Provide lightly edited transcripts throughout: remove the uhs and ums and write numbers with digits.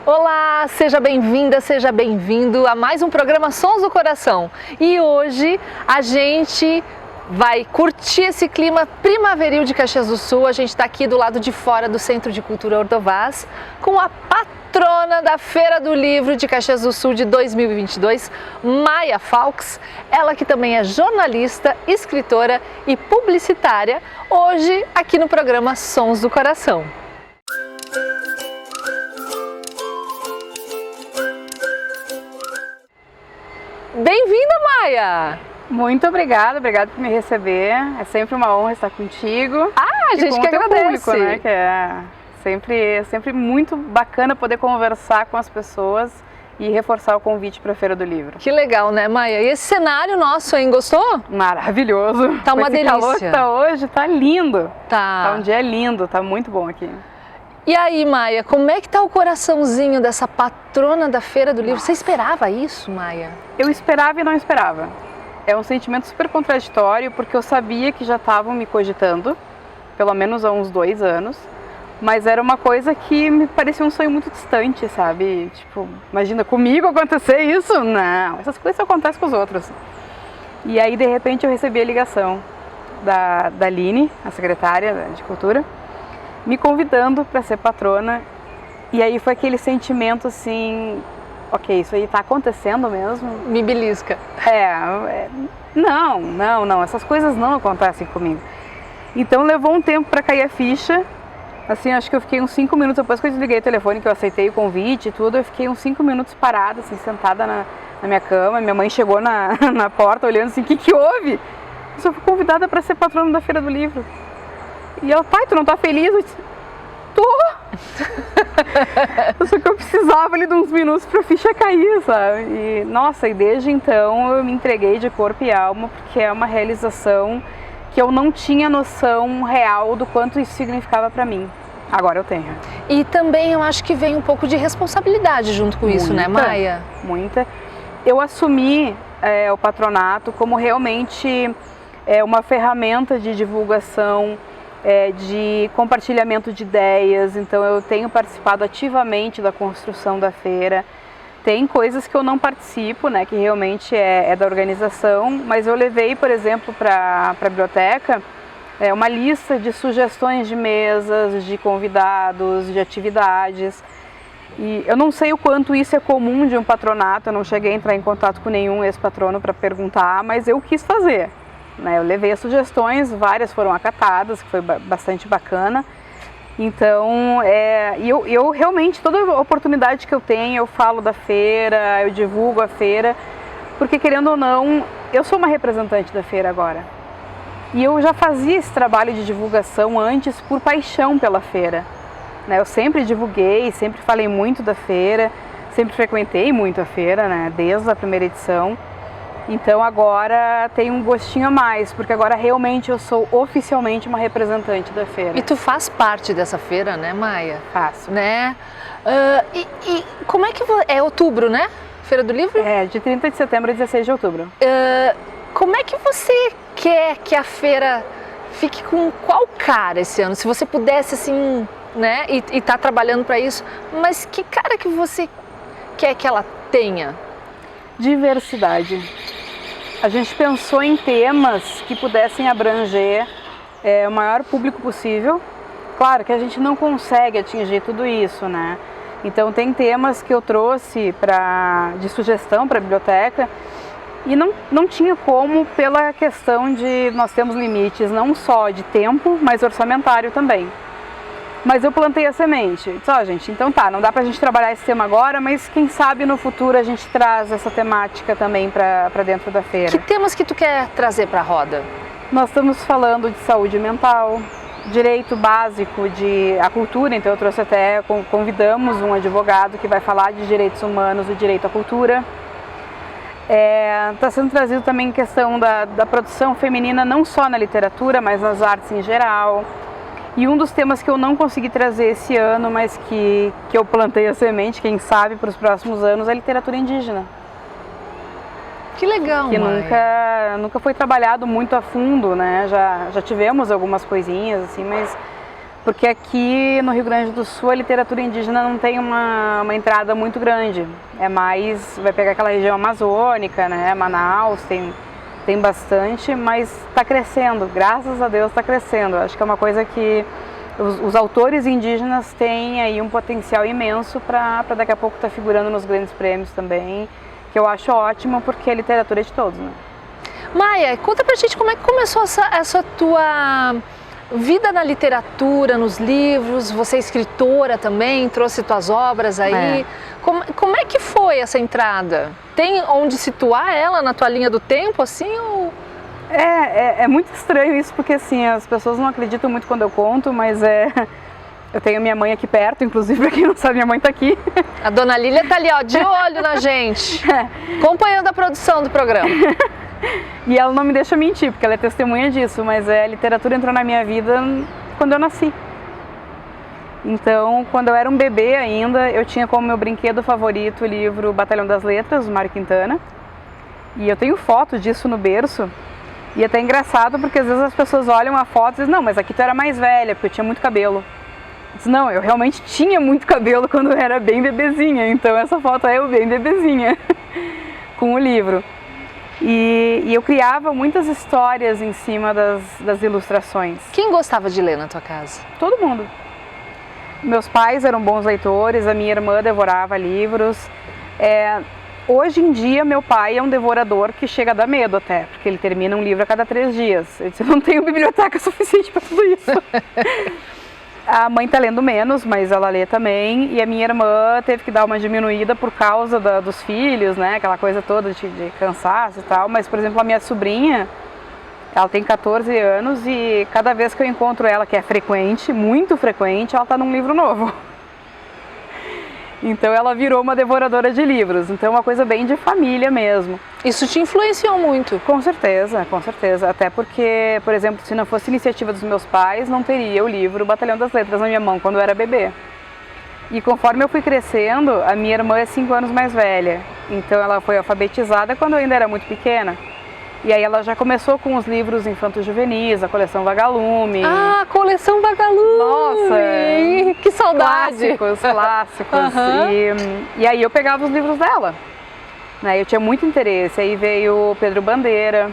Olá, seja bem-vinda, seja bem-vindo a mais um programa Sons do Coração. E hoje a gente vai curtir esse clima primaveril de Caxias do Sul. A gente está aqui do lado de fora do Centro de Cultura Ordovás com a patrona da Feira do Livro de Caxias do Sul de 2022, Maia Fawkes. Ela que também é jornalista, escritora e publicitária, hoje aqui no programa Sons do Coração. Bem-vinda, Maia! Muito obrigada por me receber. É sempre uma honra estar contigo. A gente que agradece. Público, né? Que é sempre muito bacana poder conversar com as pessoas e reforçar o convite para a Feira do Livro. Que legal, né, Maia? E esse cenário nosso, hein? Gostou? Maravilhoso. Tá uma delícia. Calor que tá hoje, tá lindo. Tá um dia lindo, tá muito bom aqui. E aí, Maia, como é que tá o coraçãozinho dessa patrona da Feira do Livro? Você esperava isso, Maia? Eu esperava e não esperava. É um sentimento super contraditório, porque eu sabia que já estavam me cogitando, pelo menos há uns 2 anos, mas era uma coisa que me parecia um sonho muito distante, sabe? Tipo, imagina, comigo acontecer isso? Não, essas coisas acontecem com os outros. E aí, de repente, eu recebi a ligação da Aline, a secretária de Cultura, me convidando para ser patrona, e aí foi aquele sentimento assim, ok, isso aí está acontecendo mesmo? Me belisca. Não, essas coisas não acontecem comigo. Então levou um tempo para cair a ficha, assim, acho que eu fiquei uns 5 minutos, depois que eu desliguei o telefone, que eu aceitei o convite e tudo, eu fiquei uns 5 minutos parada, assim, sentada na minha cama, minha mãe chegou na porta olhando assim, o que houve? Eu só fui convidada para ser patrona da Feira do Livro. E ela, pai, tu não tá feliz? Eu disse, tô! Só que eu precisava ali de uns minutos pra ficha cair, sabe? E, nossa, e desde então eu me entreguei de corpo e alma, porque é uma realização que eu não tinha noção real do quanto isso significava pra mim. Agora eu tenho. E também eu acho que vem um pouco de responsabilidade junto com isso, né, Maia? Muita. Eu assumi o patronato como realmente uma ferramenta de divulgação, de compartilhamento de ideias, então eu tenho participado ativamente da construção da feira. Tem coisas que eu não participo, né, que realmente é da organização, mas eu levei, por exemplo, para a biblioteca uma lista de sugestões de mesas, de convidados, de atividades. E eu não sei o quanto isso é comum de um patronato, eu não cheguei a entrar em contato com nenhum ex-patrono para perguntar, mas eu quis fazer. Eu levei as sugestões, várias foram acatadas, que foi bastante bacana. Então, eu realmente, toda oportunidade que eu tenho, eu falo da feira, eu divulgo a feira, porque querendo ou não, eu sou uma representante da feira agora. E eu já fazia esse trabalho de divulgação antes por paixão pela feira. Eu sempre divulguei, sempre falei muito da feira, sempre frequentei muito a feira, né, desde a primeira edição. Então agora tem um gostinho a mais, porque agora realmente eu sou oficialmente uma representante da feira. E tu faz parte dessa feira, né, Maia? Faço. Né? E como é que... É outubro, né? Feira do Livro? De 30 de setembro a 16 de outubro. Como é que você quer que a feira fique com qual cara esse ano? Se você pudesse, assim, né, e tá trabalhando para isso, mas que cara que você quer que ela tenha? Diversidade. A gente pensou em temas que pudessem abranger o maior público possível. Claro que a gente não consegue atingir tudo isso, né? Então tem temas que eu trouxe de sugestão para a biblioteca e não tinha como, pela questão de nós temos limites não só de tempo, mas orçamentário também. Mas eu plantei a semente. Disse, gente, então tá, não dá pra gente trabalhar esse tema agora, mas quem sabe no futuro a gente traz essa temática também pra dentro da feira. Que temas que tu quer trazer pra roda? Nós estamos falando de saúde mental, direito básico à cultura, então eu trouxe convidamos um advogado que vai falar de direitos humanos e direito à cultura. Está sendo trazido também questão da produção feminina, não só na literatura, mas nas artes em geral. E um dos temas que eu não consegui trazer esse ano, mas que eu plantei a semente, quem sabe, para os próximos anos, é a literatura indígena. Que legal, que nunca foi trabalhado muito a fundo, né? Já tivemos algumas coisinhas, assim, mas porque aqui no Rio Grande do Sul a literatura indígena não tem uma entrada muito grande. É mais, vai pegar aquela região amazônica, né? Manaus tem bastante, mas está crescendo, graças a Deus está crescendo. Acho que é uma coisa que os autores indígenas têm aí um potencial imenso para daqui a pouco estar figurando nos grandes prêmios também, que eu acho ótimo porque a literatura é de todos, né? Maia, conta pra gente como é que começou essa tua vida na literatura, nos livros, você é escritora também, trouxe tuas obras aí. Como é que foi essa entrada? Tem onde situar ela na tua linha do tempo, assim, ou... É muito estranho isso, porque assim, as pessoas não acreditam muito quando eu conto, mas eu tenho minha mãe aqui perto, inclusive, pra quem não sabe, minha mãe tá aqui. A dona Lília tá ali, ó, de olho na gente, acompanhando a produção do programa. E ela não me deixa mentir, porque ela é testemunha disso, mas a literatura entrou na minha vida quando eu nasci. Então, quando eu era um bebê ainda, eu tinha como meu brinquedo favorito o livro Batalhão das Letras, do Mário Quintana. E eu tenho foto disso no berço. E é até engraçado, porque às vezes as pessoas olham a foto e dizem, não, mas aqui tu era mais velha, porque eu tinha muito cabelo. Eu disse, não, eu realmente tinha muito cabelo quando eu era bem bebezinha, então essa foto é eu bem bebezinha, com o livro. E eu criava muitas histórias em cima das ilustrações. Quem gostava de ler na tua casa? Todo mundo. Meus pais eram bons leitores, a minha irmã devorava livros. Hoje em dia, meu pai é um devorador que chega a dar medo até, porque ele termina um livro a cada 3 dias. Eu disse, eu não tenho biblioteca suficiente para tudo isso. A mãe está lendo menos, mas ela lê também. E a minha irmã teve que dar uma diminuída por causa dos filhos, né? Aquela coisa toda de cansaço e tal. Mas, por exemplo, a minha sobrinha, ela tem 14 anos e cada vez que eu encontro ela, que é frequente, muito frequente, ela está num livro novo. Então ela virou uma devoradora de livros. Então é uma coisa bem de família mesmo. Isso te influenciou muito? Com certeza, com certeza. Até porque, por exemplo, se não fosse iniciativa dos meus pais, não teria o livro Batalhão das Letras na minha mão quando eu era bebê. E conforme eu fui crescendo, a minha irmã é 5 anos mais velha. Então ela foi alfabetizada quando eu ainda era muito pequena. E aí ela já começou com os livros infanto-juvenis, a coleção Vagalume. Ah, coleção Vagalume! Nossa! Que saudade! Clássicos. E aí eu pegava os livros dela. Né? Eu tinha muito interesse. Aí veio Pedro Bandeira,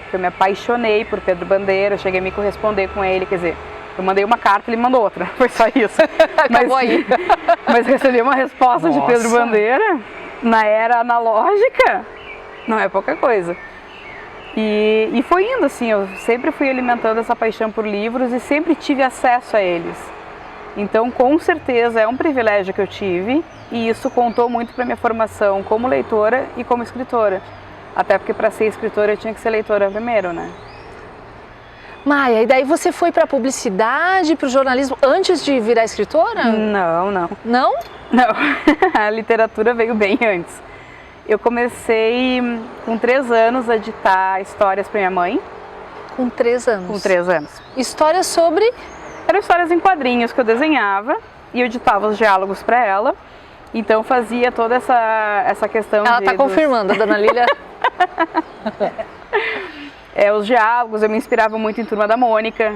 que eu me apaixonei por Pedro Bandeira. Eu cheguei a me corresponder com ele, quer dizer, eu mandei uma carta e ele mandou outra. Foi só isso. Acabou aí. Mas recebi uma resposta de Pedro Bandeira na era analógica. Não é pouca coisa. E foi indo assim, eu sempre fui alimentando essa paixão por livros e sempre tive acesso a eles. Então, com certeza, é um privilégio que eu tive e isso contou muito para minha formação como leitora e como escritora. Até porque para ser escritora eu tinha que ser leitora primeiro, né? Maia, e daí você foi para a publicidade, para o jornalismo antes de virar escritora? Não. Não? Não, a literatura veio bem antes. Eu comecei com 3 anos a ditar histórias para minha mãe. Com 3 anos? Com 3 anos. Histórias sobre? Eram histórias em quadrinhos que eu desenhava e eu ditava os diálogos para ela. Então fazia toda essa questão ela está confirmando, a dona Lília. Os diálogos, eu me inspirava muito em Turma da Mônica,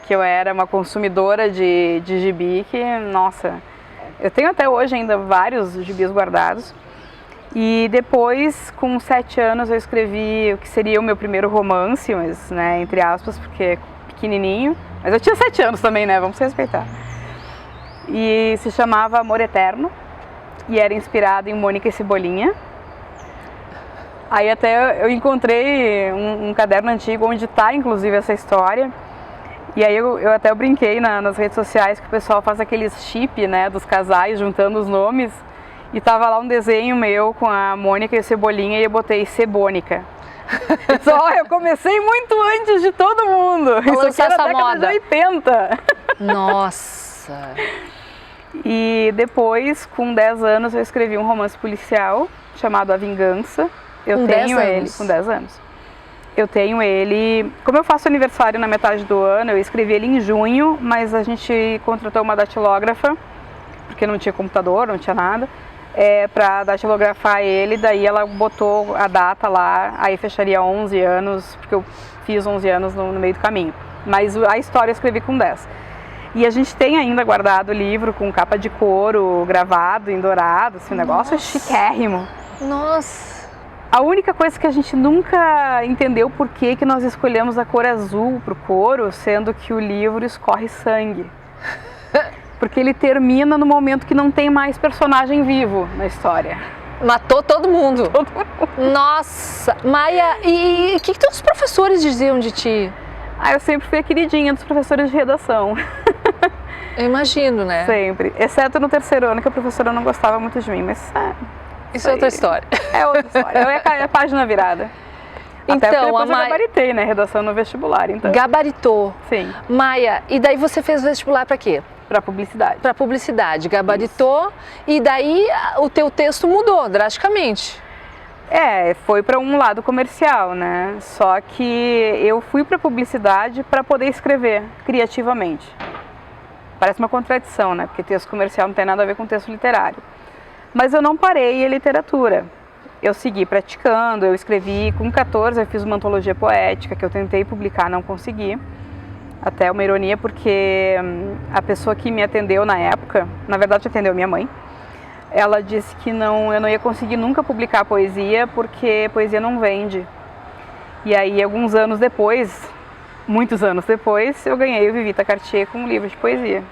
que eu era uma consumidora de gibi que, nossa, eu tenho até hoje ainda vários gibis guardados. E depois, com 7 anos, eu escrevi o que seria o meu primeiro romance, mas, né, entre aspas, porque é pequenininho. Mas eu tinha 7 anos também, né, vamos se respeitar. E se chamava Amor Eterno, e era inspirado em Mônica e Cebolinha. Aí até eu encontrei um caderno antigo onde está, inclusive, essa história. E aí eu até brinquei nas redes sociais que o pessoal faz aqueles chip, né, dos casais, juntando os nomes. E tava lá um desenho meu com a Mônica e a Cebolinha e eu botei Cebônica. Eu comecei muito antes de todo mundo. Isso aqui era década de 80. Nossa! E depois, com 10 anos, eu escrevi um romance policial chamado A Vingança. Eu tenho ele com 10 anos. Eu tenho ele, como eu faço aniversário na metade do ano, eu escrevi ele em junho, mas a gente contratou uma datilógrafa, porque não tinha computador, não tinha nada, para datilografar ele, daí ela botou a data lá, aí fecharia 11 anos, porque eu fiz 11 anos no meio do caminho. Mas a história eu escrevi com 10. E a gente tem ainda guardado o livro com capa de couro, gravado em dourado, assim, o negócio é chiquérrimo. Nossa! A única coisa que a gente nunca entendeu por que nós escolhemos a cor azul pro couro, sendo que o livro escorre sangue. Porque ele termina no momento que não tem mais personagem vivo na história. Matou todo mundo. Todo mundo. Nossa! Maia, e o que os professores diziam de ti? Eu sempre fui a queridinha dos professores de redação. Eu imagino, né? Sempre. Exceto no terceiro ano, que a professora não gostava muito de mim, mas... Isso é outra história. É outra história. É a página virada. Então, até porque depois eu gabaritei, né? Redação no vestibular, então. Gabaritou. Sim. Maia, e daí você fez vestibular para quê? Para publicidade. Para publicidade. Gabaritou. Isso. E daí o teu texto mudou drasticamente. Foi para um lado comercial, né? Só que eu fui para publicidade para poder escrever criativamente. Parece uma contradição, né? Porque texto comercial não tem nada a ver com texto literário. Mas eu não parei em literatura. Eu segui praticando, eu escrevi com 14, eu fiz uma antologia poética que eu tentei publicar, não consegui. Até uma ironia, porque a pessoa que me atendeu na época, na verdade atendeu minha mãe, ela disse que eu não ia conseguir nunca publicar poesia, porque poesia não vende. E aí, alguns anos depois, muitos anos depois, eu ganhei o Vivita Cartier com um livro de poesia.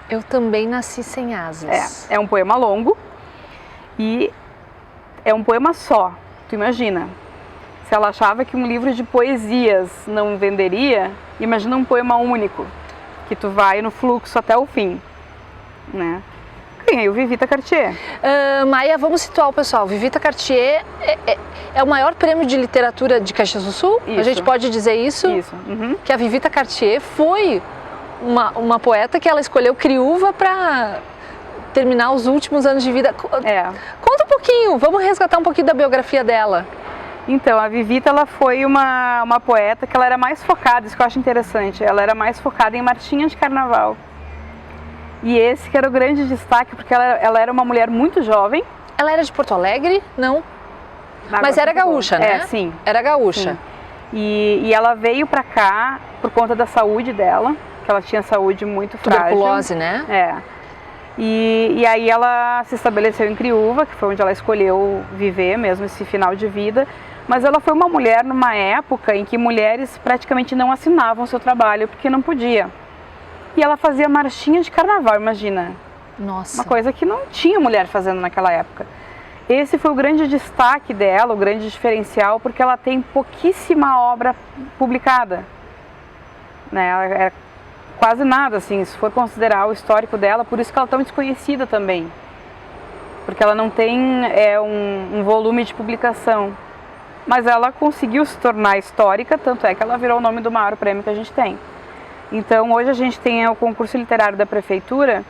Eu também nasci sem asas. É um poema longo e é um poema só, tu imagina. Se ela achava que um livro de poesias não venderia, imagina um poema único, que tu vai no fluxo até o fim, né? Ganhei o Vivita Cartier. Maia, vamos situar o pessoal. Vivita Cartier é o maior prêmio de literatura de Caxias do Sul? Isso. A gente pode dizer isso? Isso. Uhum. Que a Vivita Cartier foi uma poeta que ela escolheu criúva para terminar os últimos anos de vida. Conta um pouquinho, vamos resgatar um pouquinho da biografia dela. Então, a Vivita, ela foi uma poeta que ela era mais focada, isso que eu acho interessante, ela era mais focada em marchinhas de carnaval. E esse que era o grande destaque, porque ela era uma mulher muito jovem. Ela era de Porto Alegre? Não. Mas era gaúcha, né? Sim. Era gaúcha. Sim. E ela veio pra cá por conta da saúde dela, que ela tinha saúde muito frágil. Tuberculose, né? E aí ela se estabeleceu em Criúva, que foi onde ela escolheu viver mesmo esse final de vida. Mas ela foi uma mulher numa época em que mulheres praticamente não assinavam seu trabalho, porque não podia. E ela fazia marchinha de carnaval, imagina. Nossa. Uma coisa que não tinha mulher fazendo naquela época. Esse foi o grande destaque dela, o grande diferencial, porque ela tem pouquíssima obra publicada. Né? Ela é quase nada, assim, se for considerar o histórico dela, por isso que ela é tão desconhecida também. Porque ela não tem um volume de publicação. Mas ela conseguiu se tornar histórica, tanto é que ela virou o nome do maior prêmio que a gente tem. Então, hoje a gente tem o concurso literário da prefeitura,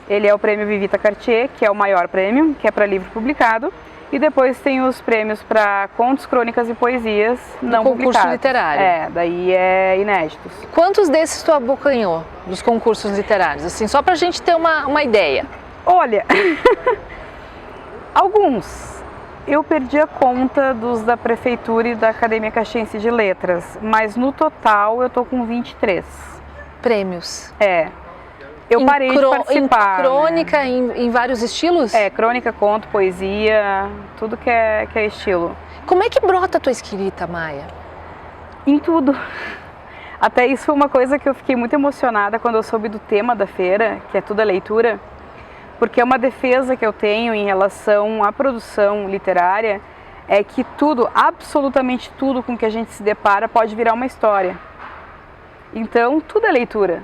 ele é o prêmio Vivita Cartier, que é o maior prêmio, que é para livro publicado, e depois tem os prêmios para contos, crônicas e poesias não publicados. Concurso literário. Daí é inéditos. Quantos desses tu abocanhou dos concursos literários? Assim, só pra gente ter uma ideia. Olha, alguns. Eu perdi a conta dos da prefeitura e da Academia Caxiense de Letras, mas no total eu tô com 23. Prêmios. Eu parei de participar. Em crônica, né? em vários estilos? Crônica, conto, poesia, tudo que é estilo. Como é que brota a tua escrita, Maia? Em tudo. Até isso foi uma coisa que eu fiquei muito emocionada quando eu soube do tema da feira, que é tudo a leitura, porque é uma defesa que eu tenho em relação à produção literária, é que tudo, absolutamente tudo com que a gente se depara pode virar uma história. Então, tudo é leitura.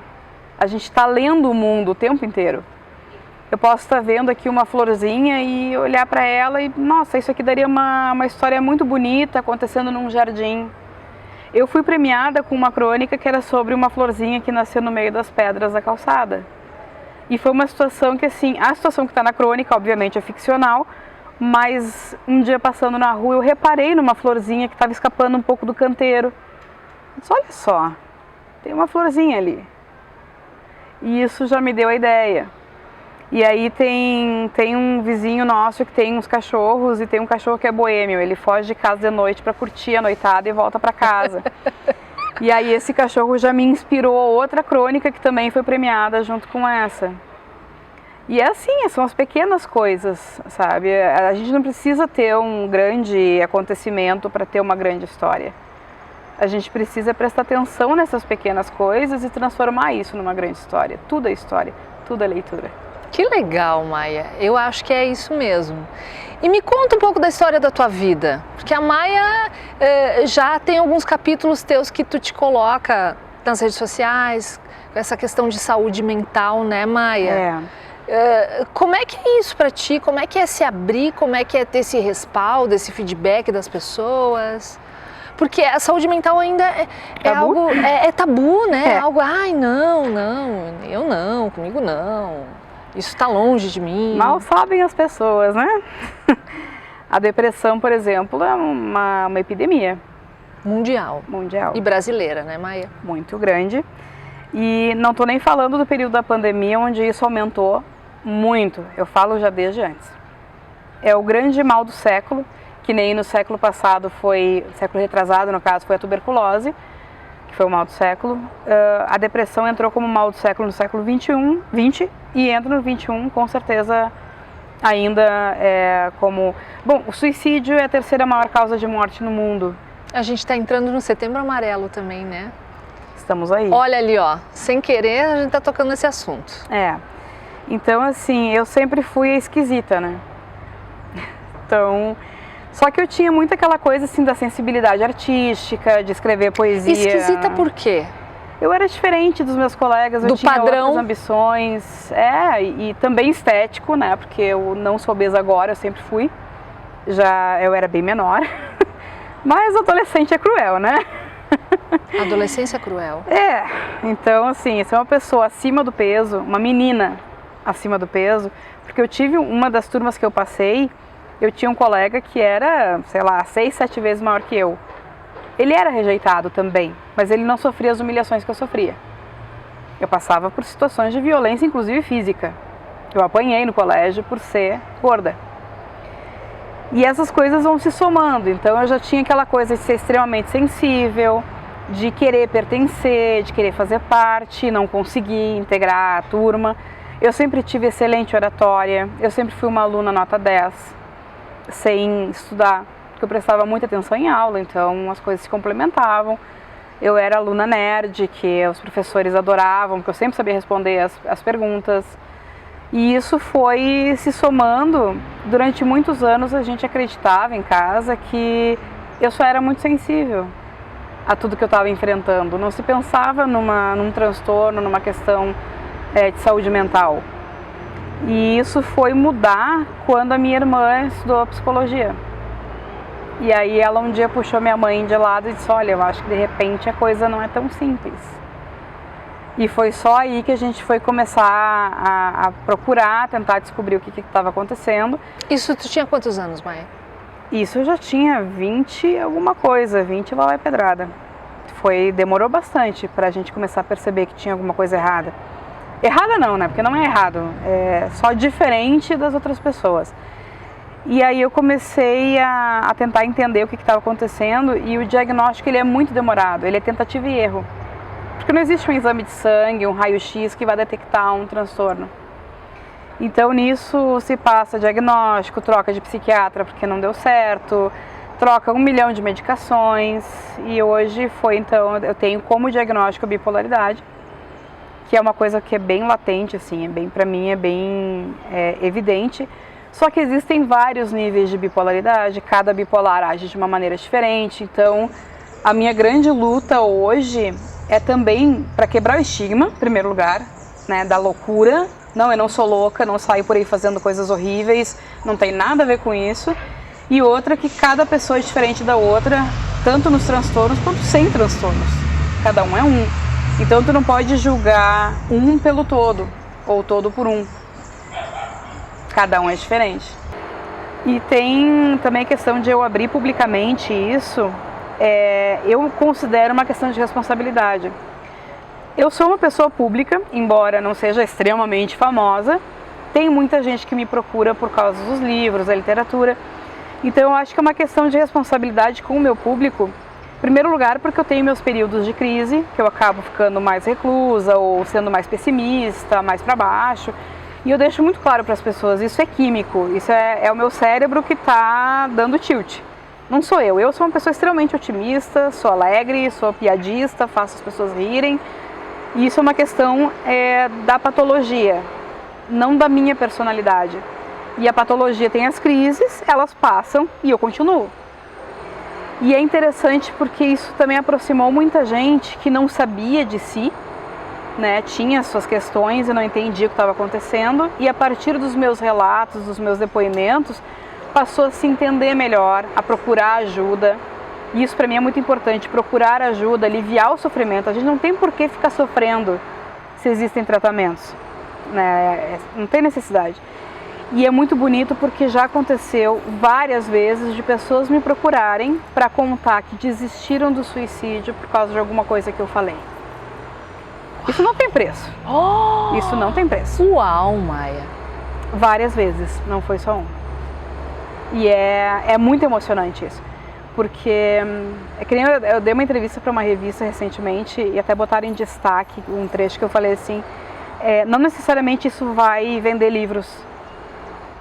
A gente está lendo o mundo o tempo inteiro. Eu posso estar vendo aqui uma florzinha e olhar para ela e, nossa, isso aqui daria uma história muito bonita acontecendo num jardim. Eu fui premiada com uma crônica que era sobre uma florzinha que nasceu no meio das pedras da calçada. E foi uma situação que, assim, a situação que está na crônica, obviamente, é ficcional, mas um dia passando na rua eu reparei numa florzinha que estava escapando um pouco do canteiro. Mas olha só, tem uma florzinha ali. E isso já me deu a ideia. E aí tem um vizinho nosso que tem uns cachorros e tem um cachorro que é boêmio. Ele foge de casa de noite para curtir a noitada e volta para casa. E aí esse cachorro já me inspirou outra crônica que também foi premiada junto com essa. E é assim, são as pequenas coisas, sabe? A gente não precisa ter um grande acontecimento para ter uma grande história. A gente precisa prestar atenção nessas pequenas coisas e transformar isso numa grande história. Tudo é história, tudo é leitura. Que legal, Maia. Eu acho que é isso mesmo. E me conta um pouco da história da tua vida, porque a Maia já tem alguns capítulos teus que tu te coloca nas redes sociais, com essa questão de saúde mental, né, Maia? Como é que é isso para ti? Como é que é se abrir? Como é que é ter esse respaldo, esse feedback das pessoas? Porque a saúde mental ainda é algo... É tabu, né? É algo, ai, não, eu não, comigo não. Isso está longe de mim. Mal sabem as pessoas, né? A depressão, por exemplo, é uma epidemia. Mundial. E brasileira, né, Maia? Muito grande. E não estou nem falando do período da pandemia, onde isso aumentou muito. Eu falo já desde antes. É o grande mal do século, que nem no século passado foi, século retrasado no caso, foi a tuberculose, que foi o mal do século. A depressão entrou como mal do século no século 20 e entra no 21 com certeza ainda como... Bom, o suicídio é a terceira maior causa de morte no mundo. A gente está entrando no Setembro Amarelo também, né? Estamos aí. Olha ali, ó, sem querer a gente está tocando nesse assunto. Então assim, eu sempre fui a esquisita, né? Então... Só que eu tinha muito aquela coisa assim da sensibilidade artística, de escrever poesia. Esquisita por quê? Eu era diferente dos meus colegas, eu tinha outras ambições. E também estético, né? Porque eu não sou obesa agora, eu sempre fui. Eu era bem menor. Mas adolescente é cruel, né? Adolescência é cruel. Então assim, se é uma pessoa acima do peso, uma menina acima do peso, porque eu tive uma das turmas que eu passei, eu tinha um colega que era, sei lá, 6, 7 vezes maior que eu. Ele era rejeitado também, mas ele não sofria as humilhações que eu sofria. Eu passava por situações de violência, inclusive física. Eu apanhei no colégio por ser gorda. E essas coisas vão se somando, então eu já tinha aquela coisa de ser extremamente sensível, de querer pertencer, de querer fazer parte, não conseguir integrar a turma. Eu sempre tive excelente oratória, eu sempre fui uma aluna nota 10. Sem estudar, porque eu prestava muita atenção em aula, então as coisas se complementavam. Eu era aluna nerd, que os professores adoravam, porque eu sempre sabia responder as perguntas. E isso foi se somando. Durante muitos anos a gente acreditava em casa que eu só era muito sensível a tudo que eu estava enfrentando. Não se pensava num transtorno, numa questão de saúde mental. E isso foi mudar quando a minha irmã estudou psicologia. E aí ela um dia puxou minha mãe de lado e disse, olha, eu acho que de repente a coisa não é tão simples. E foi só aí que a gente foi começar a procurar, tentar descobrir o que estava acontecendo. Isso tu tinha quantos anos, Maia? Isso eu já tinha 20 alguma coisa, 20 lá vai pedrada. Demorou bastante para a gente começar a perceber que tinha alguma coisa errada. Errada não, né? Porque não é errado, é só diferente das outras pessoas. E aí eu comecei a tentar entender o que estava acontecendo e o diagnóstico ele é muito demorado, ele é tentativa e erro. Porque não existe um exame de sangue, um raio-x que vai detectar um transtorno. Então nisso se passa diagnóstico, troca de psiquiatra porque não deu certo, troca 1 milhão de medicações e hoje então, eu tenho como diagnóstico a bipolaridade, que é uma coisa que é bem latente, assim, para mim é bem evidente. Só que existem vários níveis de bipolaridade, cada bipolar age de uma maneira diferente. Então, a minha grande luta hoje é também para quebrar o estigma, em primeiro lugar, né, da loucura. Não, eu não sou louca, não saio por aí fazendo coisas horríveis, não tem nada a ver com isso. E outra que cada pessoa é diferente da outra, tanto nos transtornos quanto sem transtornos. Cada um é um. Então tu não pode julgar um pelo todo, ou todo por um. Cada um é diferente. E tem também a questão de eu abrir publicamente isso, eu considero uma questão de responsabilidade. Eu sou uma pessoa pública, embora não seja extremamente famosa, tem muita gente que me procura por causa dos livros, da literatura. Então eu acho que é uma questão de responsabilidade com o meu público, Em primeiro lugar, porque eu tenho meus períodos de crise, que eu acabo ficando mais reclusa ou sendo mais pessimista, mais para baixo. E eu deixo muito claro para as pessoas, isso é químico, isso é o meu cérebro que está dando tilt. Não sou eu. Eu sou uma pessoa extremamente otimista, sou alegre, sou piadista, faço as pessoas rirem. E isso é uma questão da patologia, não da minha personalidade. E a patologia tem as crises, elas passam e eu continuo. E é interessante porque isso também aproximou muita gente que não sabia de si, né? Tinha suas questões e não entendia o que estava acontecendo. E a partir dos meus relatos, dos meus depoimentos, passou a se entender melhor, a procurar ajuda. E isso para mim é muito importante, procurar ajuda, aliviar o sofrimento. A gente não tem por que ficar sofrendo se existem tratamentos, né? Não tem necessidade. E é muito bonito porque já aconteceu várias vezes de pessoas me procurarem para contar que desistiram do suicídio por causa de alguma coisa que eu falei. Isso não tem preço. Isso não tem preço. Uau, Maia! Várias vezes, não foi só uma. E é muito emocionante isso. Porque é que nem eu dei uma entrevista para uma revista recentemente e até botaram em destaque um trecho que eu falei assim, não necessariamente isso vai vender livros,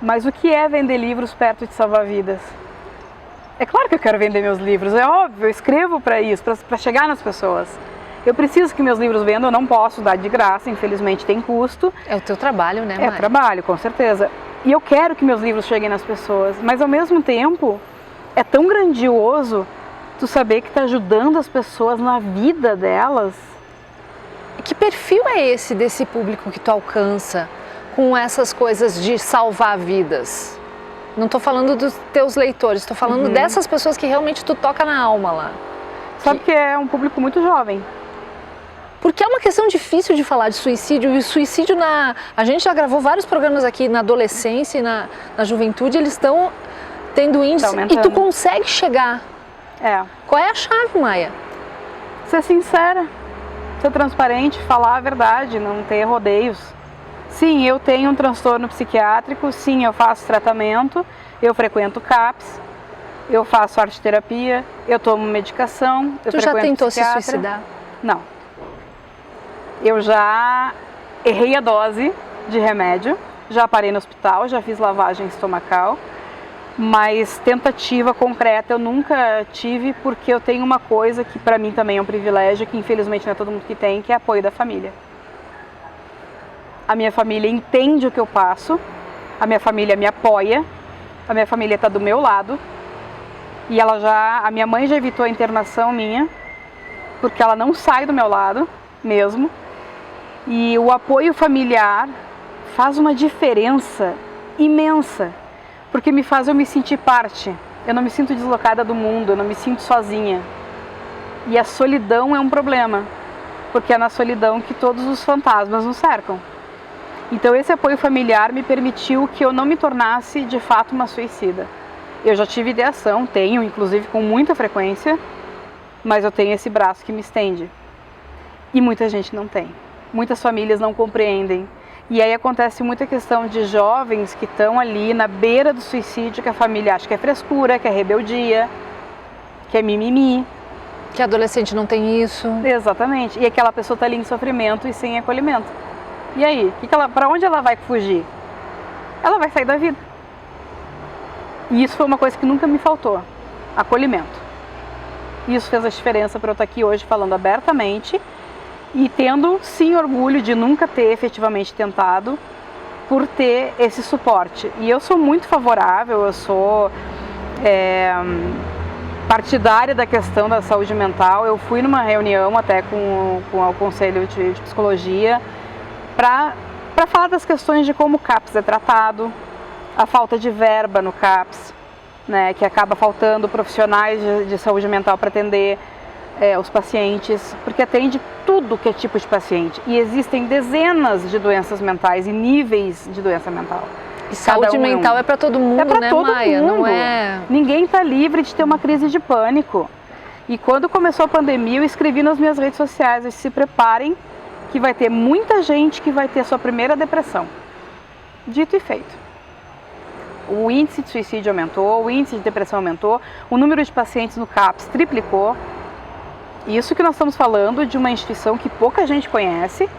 mas o que é vender livros perto de salvar vidas? É claro que eu quero vender meus livros, é óbvio, eu escrevo para isso, para chegar nas pessoas. Eu preciso que meus livros vendam, eu não posso dar de graça, infelizmente tem custo. É o teu trabalho, né, Maia? É trabalho, com certeza. E eu quero que meus livros cheguem nas pessoas, mas ao mesmo tempo é tão grandioso tu saber que está ajudando as pessoas na vida delas. Que perfil é esse desse público que tu alcança com essas coisas de salvar vidas? Não estou falando dos teus leitores, estou falando dessas pessoas que realmente tu toca na alma lá. Sabe que é um público muito jovem. Porque é uma questão difícil de falar de suicídio, e o suicídio a gente já gravou vários programas aqui na adolescência e na juventude, eles estão tendo índice, e tu consegue chegar. Qual é a chave, Maia? Ser sincera, ser transparente, falar a verdade, não ter rodeios. Sim, eu tenho um transtorno psiquiátrico, sim, eu faço tratamento, eu frequento CAPS, eu faço arte terapia, eu tomo medicação, eu Tu já tentou se suicidar? Não. Eu já errei a dose de remédio, já parei no hospital, já fiz lavagem estomacal, mas tentativa concreta eu nunca tive, porque eu tenho uma coisa que para mim também é um privilégio, que infelizmente não é todo mundo que tem, que é apoio da família. A minha família entende o que eu passo, a minha família me apoia, a minha família está do meu lado, e a minha mãe já evitou a internação minha, porque ela não sai do meu lado mesmo. E o apoio familiar faz uma diferença imensa, porque me faz eu me sentir parte. Eu não me sinto deslocada do mundo, eu não me sinto sozinha. E a solidão é um problema, porque é na solidão que todos os fantasmas nos cercam. Então esse apoio familiar me permitiu que eu não me tornasse de fato uma suicida. Eu já tive ideação, tenho inclusive com muita frequência, mas eu tenho esse braço que me estende. E muita gente não tem. Muitas famílias não compreendem. E aí acontece muita questão de jovens que estão ali na beira do suicídio, que a família acha que é frescura, que é rebeldia, que é mimimi. Que adolescente não tem isso. Exatamente. E aquela pessoa está ali em sofrimento e sem acolhimento. E aí? Para onde ela vai fugir? Ela vai sair da vida. E isso foi uma coisa que nunca me faltou. Acolhimento. Isso fez a diferença para eu estar aqui hoje falando abertamente e tendo, sim, orgulho de nunca ter efetivamente tentado, por ter esse suporte. E eu sou muito favorável, eu sou partidária da questão da saúde mental. Eu fui numa reunião até com o Conselho de Psicologia para falar das questões de como o CAPS é tratado, a falta de verba no CAPS, né, que acaba faltando profissionais de saúde mental para atender os pacientes, porque atende tudo que é tipo de paciente. E existem dezenas de doenças mentais e níveis de doença mental. E saúde mental é para todo mundo, né, Maia? Não é... Ninguém está livre de ter uma crise de pânico. E quando começou a pandemia, eu escrevi nas minhas redes sociais, se preparem que vai ter muita gente que vai ter a sua primeira depressão. Dito e feito. O índice de suicídio aumentou, o índice de depressão aumentou, o número de pacientes no CAPS triplicou. Isso que nós estamos falando de uma instituição que pouca gente conhece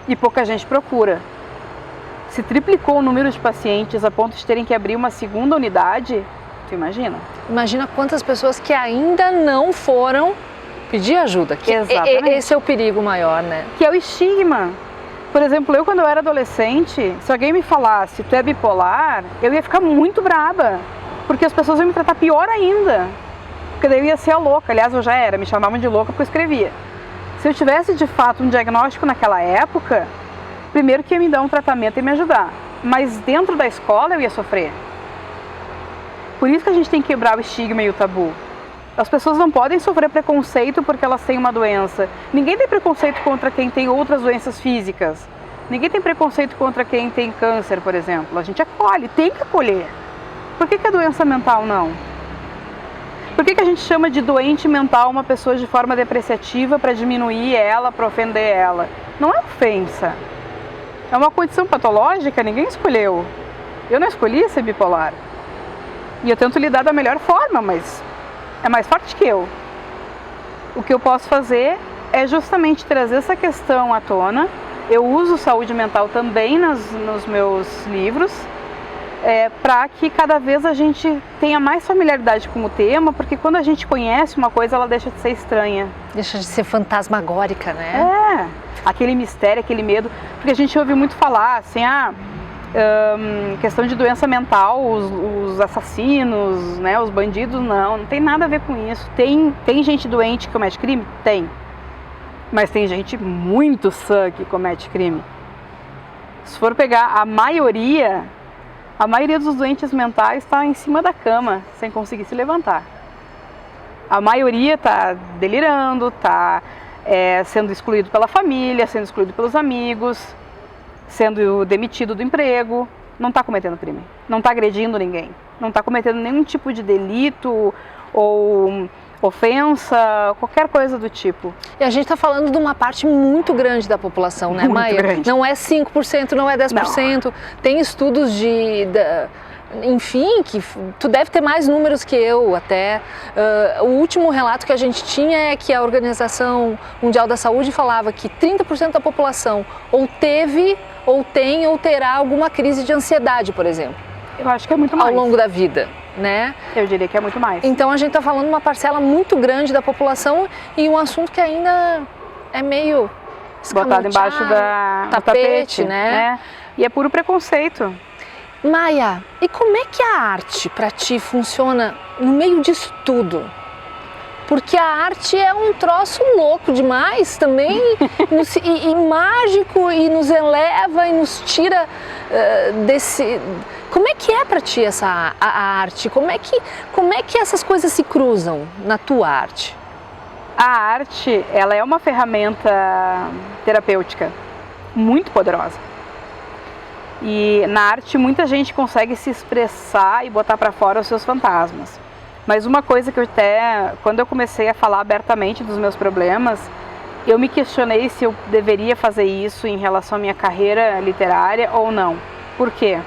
e pouca gente procura. Se triplicou o número de pacientes a ponto de terem que abrir uma segunda unidade, tu imagina? Imagina quantas pessoas que ainda não foram pedir ajuda. Exatamente. Esse é o perigo maior, né? Que é o estigma. Por exemplo, eu quando eu era adolescente, se alguém me falasse, tu é bipolar, eu ia ficar muito braba. Porque as pessoas iam me tratar pior ainda. Porque daí eu ia ser a louca. Aliás, eu já era, me chamavam de louca porque eu escrevia. Se eu tivesse de fato um diagnóstico naquela época, primeiro que ia me dar um tratamento e me ajudar. Mas dentro da escola eu ia sofrer. Por isso que a gente tem que quebrar o estigma e o tabu. As pessoas não podem sofrer preconceito porque elas têm uma doença. Ninguém tem preconceito contra quem tem outras doenças físicas. Ninguém tem preconceito contra quem tem câncer, por exemplo. A gente acolhe, tem que acolher. Por que a doença mental não? Por que a gente chama de doente mental uma pessoa de forma depreciativa para diminuir ela, para ofender ela? Não é ofensa. É uma condição patológica, ninguém escolheu. Eu não escolhi ser bipolar. E eu tento lidar da melhor forma, mas é mais forte que eu. O que eu posso fazer é justamente trazer essa questão à tona. Eu uso saúde mental também nos meus livros, para que cada vez a gente tenha mais familiaridade com o tema, porque quando a gente conhece uma coisa, ela deixa de ser estranha. Deixa de ser fantasmagórica, né? Aquele mistério, aquele medo, porque a gente ouve muito falar assim, questão de doença mental, os assassinos, né, os bandidos, não tem nada a ver com isso. Tem gente doente que comete crime? Tem. Mas tem gente muito sã que comete crime. Se for pegar a maioria dos doentes mentais está em cima da cama, sem conseguir se levantar. A maioria está delirando, está sendo excluído pela família, sendo excluído pelos amigos, sendo demitido do emprego, não está cometendo crime, não está agredindo ninguém, não está cometendo nenhum tipo de delito ou ofensa, qualquer coisa do tipo. E a gente está falando de uma parte muito grande da população, né, Maia? Grande. Não é 5%, não é 10%. Não. Tem estudos enfim, que tu deve ter mais números que eu até. O último relato que a gente tinha é que a Organização Mundial da Saúde falava que 30% da população ou teve, ou tem, ou terá alguma crise de ansiedade, por exemplo. Eu acho que é muito mais. Ao longo da vida, né? Eu diria que é muito mais. Então a gente está falando de uma parcela muito grande da população e um assunto que ainda é meio botado embaixo do tapete, né? E é puro preconceito. Maia, e como é que a arte para ti funciona no meio disso tudo? Porque a arte é um troço louco demais também, e mágico, e nos eleva e nos tira desse... Como é que é para ti a arte? Como é que essas coisas se cruzam na tua arte? A arte, ela é uma ferramenta terapêutica muito poderosa. E na arte muita gente consegue se expressar e botar para fora os seus fantasmas. Mas uma coisa que quando eu comecei a falar abertamente dos meus problemas, eu me questionei se eu deveria fazer isso em relação à minha carreira literária ou não. Por quê?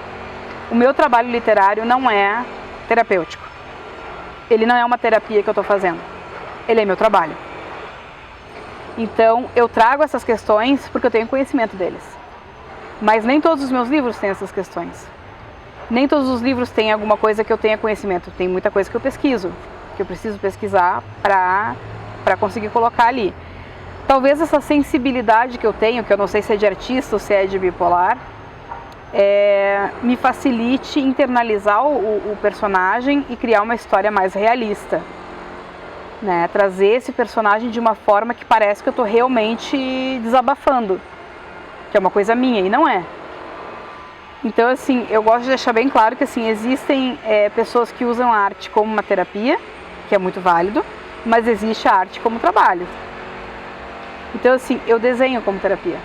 O meu trabalho literário não é terapêutico. Ele não é uma terapia que eu estou fazendo. Ele é meu trabalho. Então, eu trago essas questões porque eu tenho conhecimento deles. Mas nem todos os meus livros têm essas questões. Nem todos os livros têm alguma coisa que eu tenha conhecimento. Tem muita coisa que eu pesquiso, que eu preciso pesquisar para conseguir colocar ali. Talvez essa sensibilidade que eu tenho, que eu não sei se é de artista ou se é de bipolar, me facilite internalizar o personagem e criar uma história mais realista. Né? Trazer esse personagem de uma forma que parece que eu estou realmente desabafando, que é uma coisa minha, e não é. Então, assim, eu gosto de deixar bem claro que, assim, existem pessoas que usam a arte como uma terapia, que é muito válido, mas existe a arte como trabalho. Então, assim, eu desenho como terapia,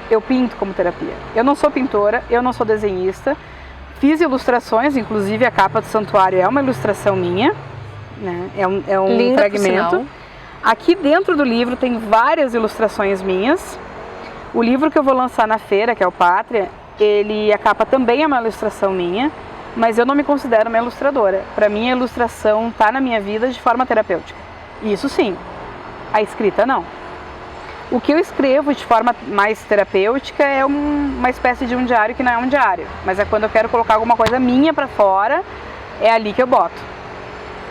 eu pinto como terapia. Eu não sou pintora, eu não sou desenhista, fiz ilustrações, inclusive a capa do Santuário é uma ilustração minha, né? É um linda, fragmento. Aqui dentro do livro tem várias ilustrações minhas. O livro que eu vou lançar na feira, que é o Pátria, a capa também é uma ilustração minha, mas eu não me considero uma ilustradora. Para mim, a ilustração está na minha vida de forma terapêutica. Isso sim. A escrita não. O que eu escrevo de forma mais terapêutica é uma espécie de um diário que não é um diário, mas é quando eu quero colocar alguma coisa minha para fora, é ali que eu boto.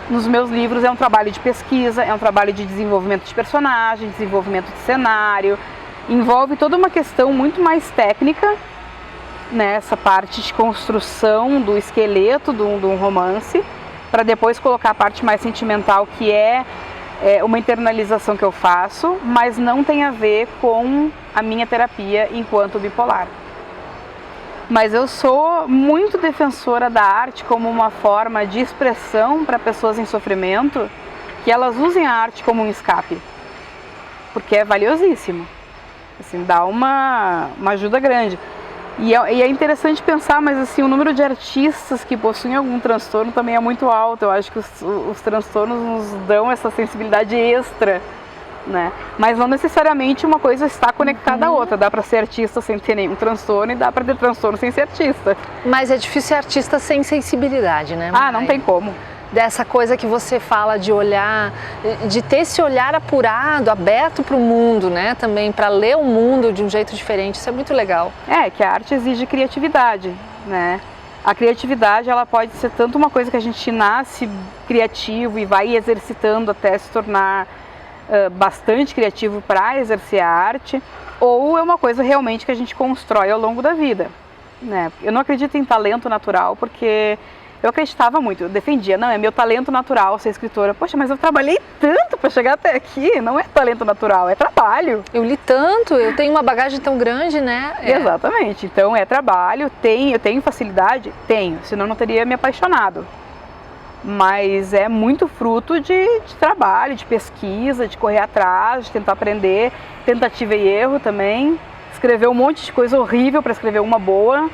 Nos meus livros é um trabalho de pesquisa, é um trabalho de desenvolvimento de personagem, desenvolvimento de cenário, envolve toda uma questão muito mais técnica, né, essa parte de construção do esqueleto de um romance, para depois colocar a parte mais sentimental, que é uma internalização que eu faço, mas não tem a ver com a minha terapia enquanto bipolar. Mas eu sou muito defensora da arte como uma forma de expressão para pessoas em sofrimento, que elas usem a arte como um escape, porque é valiosíssimo, assim, dá uma ajuda grande. E é interessante pensar, mas assim, o número de artistas que possuem algum transtorno também é muito alto. Eu acho que os transtornos nos dão essa sensibilidade extra, né? Mas não necessariamente uma coisa está conectada à outra. Dá para ser artista sem ter nenhum transtorno e dá para ter transtorno sem ser artista. Mas é difícil ser artista sem sensibilidade, né, mãe? Ah, não tem como. Dessa coisa que você fala de olhar, de ter esse olhar apurado, aberto para o mundo, né? Também para ler o mundo de um jeito diferente, isso é muito legal. É, que a arte exige criatividade, né? A criatividade, ela pode ser tanto uma coisa que a gente nasce criativo e vai exercitando até se tornar bastante criativo para exercer a arte, ou é uma coisa realmente que a gente constrói ao longo da vida, né? Eu não acredito em talento natural, porque eu acreditava muito, eu defendia, não, é meu talento natural ser escritora. Poxa, mas eu trabalhei tanto para chegar até aqui, não é talento natural, é trabalho. Eu li tanto, eu tenho uma bagagem tão grande, né? Exatamente, então é trabalho, eu tenho facilidade? Tenho, senão eu não teria me apaixonado. Mas é muito fruto de trabalho, de pesquisa, de correr atrás, de tentar aprender, tentativa e erro também. Escrever um monte de coisa horrível para escrever uma boa,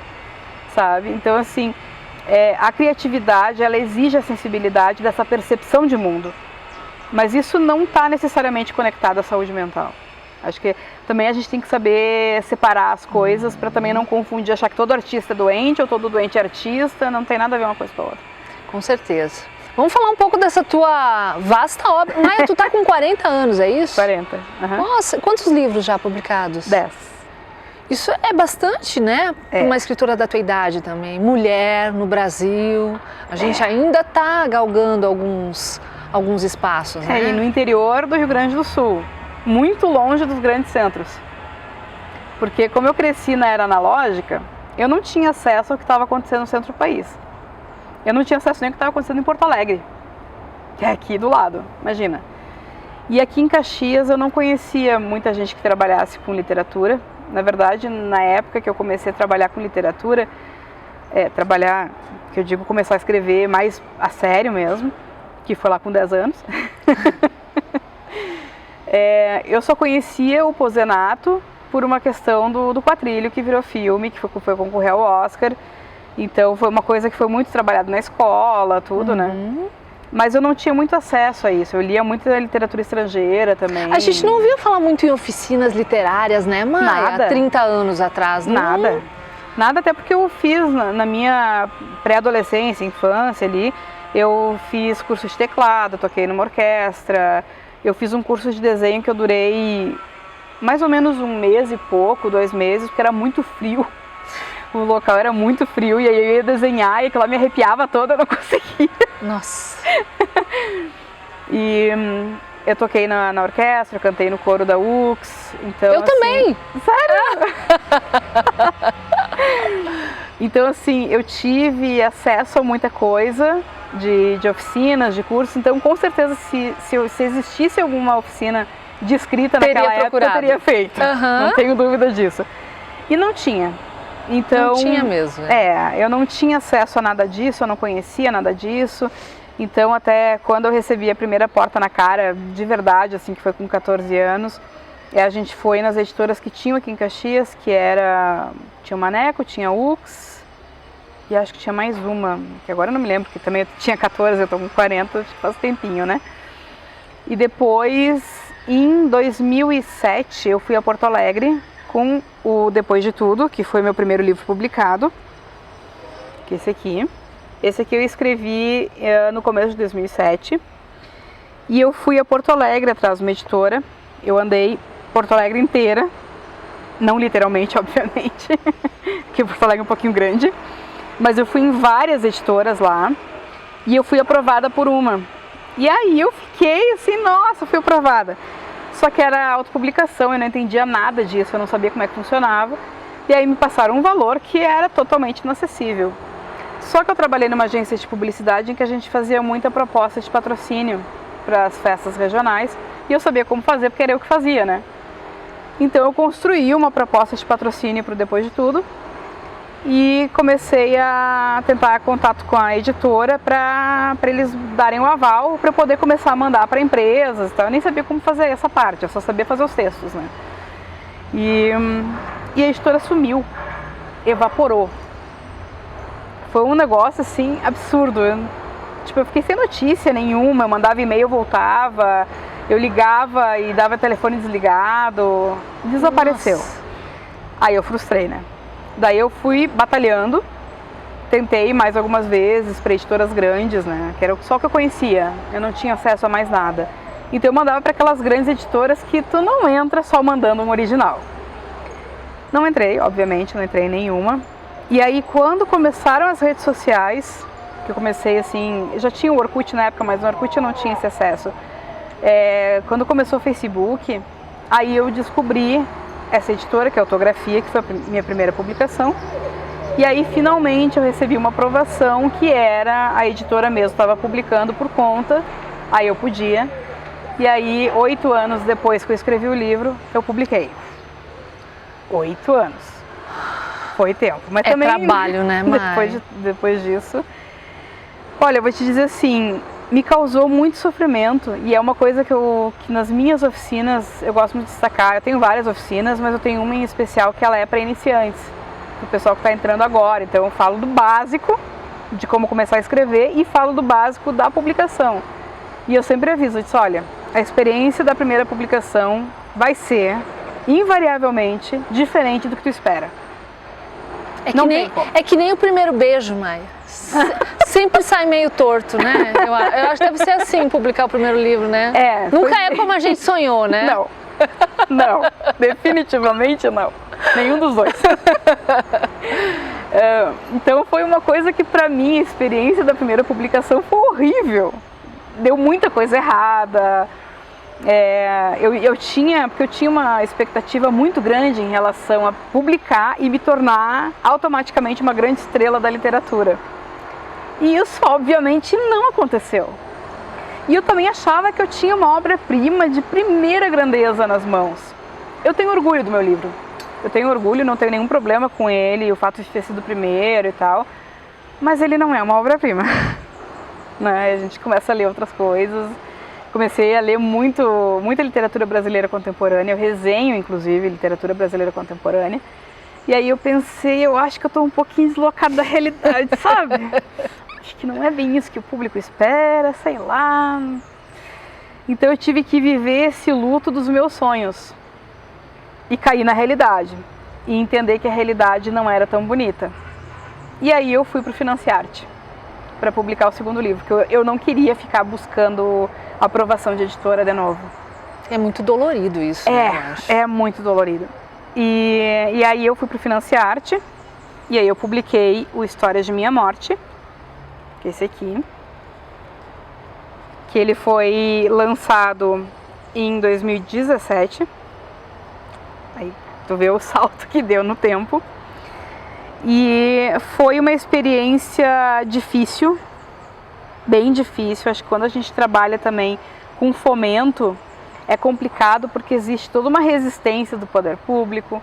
sabe? Então assim, a criatividade, ela exige a sensibilidade dessa percepção de mundo, mas isso não está necessariamente conectado à saúde mental. Acho que também a gente tem que saber separar as coisas para também não confundir, achar que todo artista é doente ou todo doente é artista, não tem nada a ver uma coisa com a outra. Com certeza. Vamos falar um pouco dessa tua vasta obra. Maia, tu tá com 40 anos, é isso? 40. Uhum. Nossa, quantos livros já publicados? 10. Isso é bastante, né? Para uma escritora da tua idade também. Mulher no Brasil. A gente ainda está galgando alguns espaços, né? E no interior do Rio Grande do Sul, muito longe dos grandes centros. Porque como eu cresci na era analógica, eu não tinha acesso ao que estava acontecendo no centro do país. Eu não tinha acesso nem ao que estava acontecendo em Porto Alegre, que é aqui do lado, imagina. E aqui em Caxias eu não conhecia muita gente que trabalhasse com literatura. Na verdade, na época que eu comecei a trabalhar com literatura, que eu digo começar a escrever mais a sério mesmo, que foi lá com 10 anos, eu só conhecia o Pozenato por uma questão do Quatrilho, que virou filme, que foi concorrer ao Oscar. Então foi uma coisa que foi muito trabalhada na escola, tudo, né? Mas eu não tinha muito acesso a isso, eu lia muita literatura estrangeira também. A gente não ouvia falar muito em oficinas literárias, né, Maia? Nada. Há 30 anos atrás, não? Nada. Nada, até porque eu fiz na minha pré-adolescência, infância ali, eu fiz curso de teclado, toquei numa orquestra, eu fiz um curso de desenho que eu durei mais ou menos 1 mês e pouco, 2 meses, porque era muito frio. O local era muito frio e aí eu ia desenhar e aquilo lá me arrepiava toda, eu não conseguia. Nossa! E eu toquei na orquestra, eu cantei no coro da UX, então... Eu assim, também! Sério? Então assim, eu tive acesso a muita coisa de oficinas, de cursos, então com certeza se existisse alguma oficina de escrita naquela época, eu teria feito. Não tenho dúvida disso. E não tinha. Então, não tinha mesmo. Eu não tinha acesso a nada disso, eu não conhecia nada disso. Então, até quando eu recebi a primeira porta na cara, de verdade, assim, que foi com 14 anos, a gente foi nas editoras que tinham aqui em Caxias, tinha o Maneco, tinha a UX, e acho que tinha mais uma, que agora eu não me lembro, porque também eu tinha 14, eu tô com 40, faz tempinho, né? E depois, em 2007, eu fui a Porto Alegre, com o Depois de Tudo, que foi meu primeiro livro publicado, que é esse aqui. Esse aqui eu escrevi no começo de 2007. E eu fui a Porto Alegre atrás de uma editora. Eu andei Porto Alegre inteira, não literalmente, obviamente, porque Porto Alegre é um pouquinho grande, mas eu fui em várias editoras lá e eu fui aprovada por uma. E aí eu fiquei assim, nossa, fui aprovada. Só que era autopublicação, eu não entendia nada disso, eu não sabia como é que funcionava. E aí me passaram um valor que era totalmente inacessível. Só que eu trabalhei numa agência de publicidade em que a gente fazia muita proposta de patrocínio para as festas regionais e eu sabia como fazer porque era eu que fazia, né? Então eu construí uma proposta de patrocínio para o Depois de Tudo e comecei a tentar contato com a editora para eles darem o aval para eu poder começar a mandar para empresas e tal. Eu nem sabia como fazer essa parte, eu só sabia fazer os textos, né? E a editora sumiu, evaporou. Foi um negócio assim absurdo. Eu fiquei sem notícia nenhuma, eu mandava e-mail, voltava, eu ligava e dava telefone desligado, desapareceu. Nossa. Aí eu frustrei, né? Daí eu fui batalhando, tentei mais algumas vezes para editoras grandes, né? Que era só o que eu conhecia, eu não tinha acesso a mais nada. Então eu mandava para aquelas grandes editoras que tu não entra só mandando um original. Não entrei, obviamente, não entrei em nenhuma. E aí quando começaram as redes sociais, que eu comecei assim, eu já tinha o Orkut na época, mas no Orkut eu não tinha esse acesso. Quando começou o Facebook, aí eu descobri essa editora, que é a Autografia, que foi a minha primeira publicação. E aí finalmente eu recebi uma aprovação que era a editora mesmo, estava publicando por conta, aí eu podia. E aí 8 anos depois que eu escrevi o livro, eu publiquei. 8 anos. Foi tempo, mas também trabalho, né, Mai? Depois disso. Olha, eu vou te dizer assim, me causou muito sofrimento e é uma coisa que nas minhas oficinas eu gosto muito de destacar. Eu tenho várias oficinas, mas eu tenho uma em especial que ela é para iniciantes, para o pessoal que está entrando agora. Então eu falo do básico, de como começar a escrever e falo do básico da publicação. E eu sempre aviso, eu disse, olha, a experiência da primeira publicação vai ser invariavelmente diferente do que tu espera. É que nem o primeiro beijo, Maia. Sempre sai meio torto, né? Eu acho que deve ser assim publicar o primeiro livro, né? Nunca é como a gente sonhou, né? Não, definitivamente não. Nenhum dos dois. Então foi uma coisa que pra mim, a experiência da primeira publicação foi horrível. Deu muita coisa errada. Porque eu tinha uma expectativa muito grande em relação a publicar e me tornar automaticamente uma grande estrela da literatura. E isso obviamente não aconteceu. E eu também achava que eu tinha uma obra-prima de primeira grandeza nas mãos. Eu tenho orgulho do meu livro. Eu tenho orgulho, não tenho nenhum problema com ele, o fato de ter sido o primeiro e tal. Mas ele não é uma obra-prima. Né? A gente começa a ler outras coisas. Comecei a ler muita literatura brasileira contemporânea, eu resenho, inclusive, literatura brasileira contemporânea. E aí eu pensei, eu acho que eu estou um pouquinho deslocada da realidade, sabe? Acho que não é bem isso que o público espera, sei lá. Então eu tive que viver esse luto dos meus sonhos. E cair na realidade. E entender que a realidade não era tão bonita. E aí eu fui para o Financiarte para publicar o segundo livro, porque eu não queria ficar buscando aprovação de editora de novo. É muito dolorido isso, né? É muito dolorido. E aí eu fui para o Financiarte, e aí eu publiquei o Histórias de Minha Morte, que é esse aqui, que ele foi lançado em 2017. Aí tu vê o salto que deu no tempo. E foi uma experiência difícil, bem difícil. Acho que quando a gente trabalha também com fomento, é complicado porque existe toda uma resistência do poder público,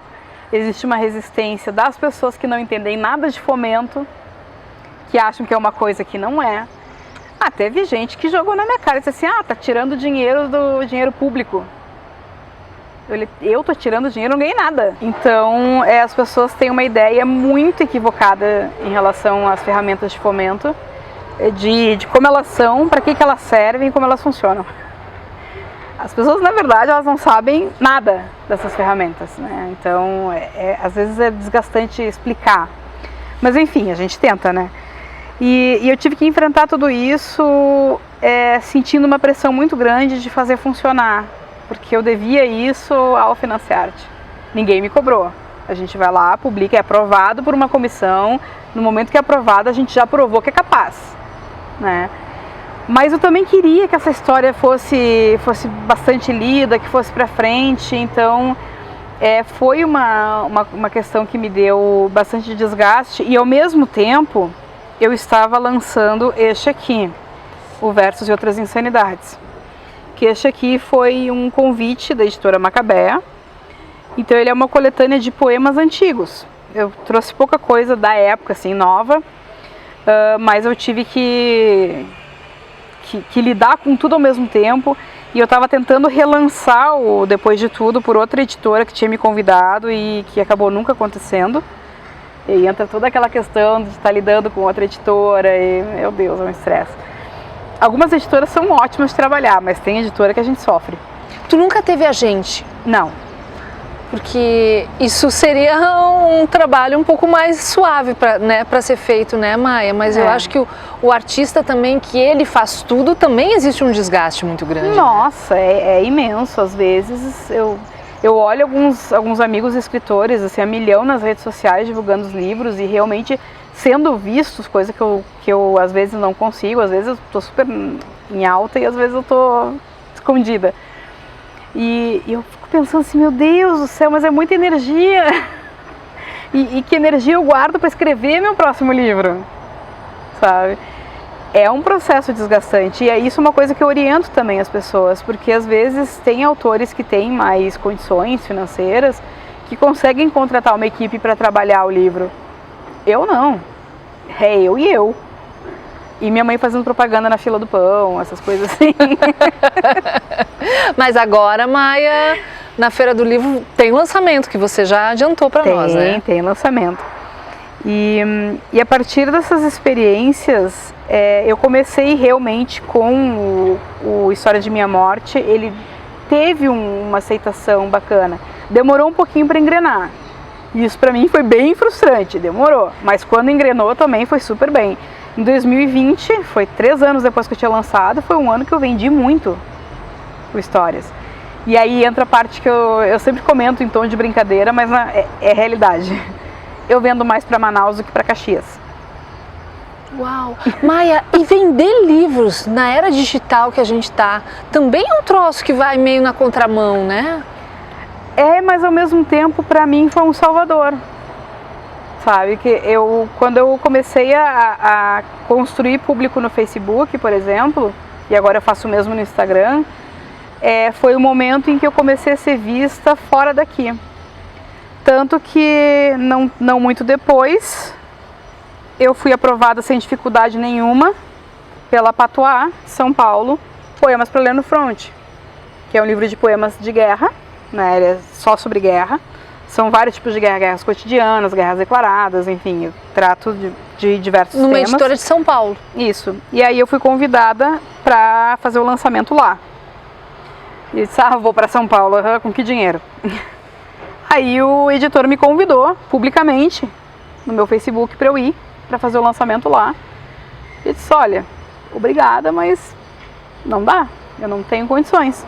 existe uma resistência das pessoas que não entendem nada de fomento, que acham que é uma coisa que não é. Teve gente que jogou na minha cara e disse assim, tá tirando dinheiro do dinheiro público. Eu tô tirando dinheiro, não ganhei nada. Então, as pessoas têm uma ideia muito equivocada em relação às ferramentas de fomento, de como elas são, para que elas servem e como elas funcionam. As pessoas, na verdade, elas não sabem nada dessas ferramentas, né? Então, às vezes é desgastante explicar. Mas, enfim, a gente tenta, né? E eu tive que enfrentar tudo isso sentindo uma pressão muito grande de fazer funcionar, porque eu devia isso ao Financiarte. Ninguém me cobrou. A gente vai lá, publica, é aprovado por uma comissão. No momento que é aprovado, a gente já provou que é capaz, né? Mas eu também queria que essa história fosse bastante lida, que fosse para frente. Então, foi uma questão que me deu bastante desgaste. E, ao mesmo tempo, eu estava lançando este aqui, o Versos e Outras Insanidades. Que este aqui foi um convite da editora Macabea. Então ele é uma coletânea de poemas antigos. Eu trouxe pouca coisa da época, assim, nova. Mas eu tive que lidar com tudo ao mesmo tempo. E eu estava tentando relançar o Depois de Tudo por outra editora que tinha me convidado e que acabou nunca acontecendo. E entra toda aquela questão de estar lidando com outra editora e, meu Deus, é um estresse. Algumas editoras são ótimas de trabalhar, mas tem editora que a gente sofre. Tu nunca teve agente? Não. Porque isso seria um trabalho um pouco mais suave para ser feito, né, Maia? Mas eu acho que o artista também, que ele faz tudo, também existe um desgaste muito grande. Nossa, é imenso. Às vezes eu olho alguns amigos escritores, assim, a milhão nas redes sociais divulgando os livros e realmente sendo vistos, coisa que eu às vezes não consigo, às vezes eu tô super em alta e às vezes eu tô escondida. E eu fico pensando assim, meu Deus do céu, mas é muita energia. E que energia eu guardo para escrever meu próximo livro, sabe? É um processo desgastante e é isso uma coisa que eu oriento também as pessoas, porque às vezes tem autores que têm mais condições financeiras que conseguem contratar uma equipe para trabalhar o livro. Eu não. É eu e eu. E minha mãe fazendo propaganda na fila do pão, essas coisas assim. Mas agora, Maia, na Feira do Livro tem lançamento, que você já adiantou para nós, né? Tem lançamento. E a partir dessas experiências, eu comecei realmente com o História de Minha Morte. Ele teve uma aceitação bacana. Demorou um pouquinho para engrenar. Isso para mim foi bem frustrante, demorou. Mas quando engrenou também foi super bem. Em 2020, foi 3 anos depois que eu tinha lançado, foi um ano que eu vendi muito o Histórias. E aí entra a parte que eu sempre comento em tom de brincadeira, mas é realidade. Eu vendo mais para Manaus do que para Caxias. Uau! Maia, e vender livros na era digital que a gente tá, também é um troço que vai meio na contramão, né? Mas ao mesmo tempo, para mim, foi um salvador. Sabe, que quando eu comecei a construir público no Facebook, por exemplo, e agora eu faço o mesmo no Instagram, foi o momento em que eu comecei a ser vista fora daqui. Tanto que, não muito depois, eu fui aprovada sem dificuldade nenhuma pela Patois, São Paulo, Poemas para Ler no Front, que é um livro de poemas de guerra, né, ele é só sobre guerra. São vários tipos de guerras cotidianas, guerras declaradas, enfim, eu trato de diversos temas. Numa editora de São Paulo. Isso. E aí eu fui convidada para fazer o lançamento lá. E disse, vou para São Paulo, com que dinheiro? Aí o editor me convidou publicamente no meu Facebook para eu ir para fazer o lançamento lá. E disse, olha, obrigada, mas não dá, eu não tenho condições.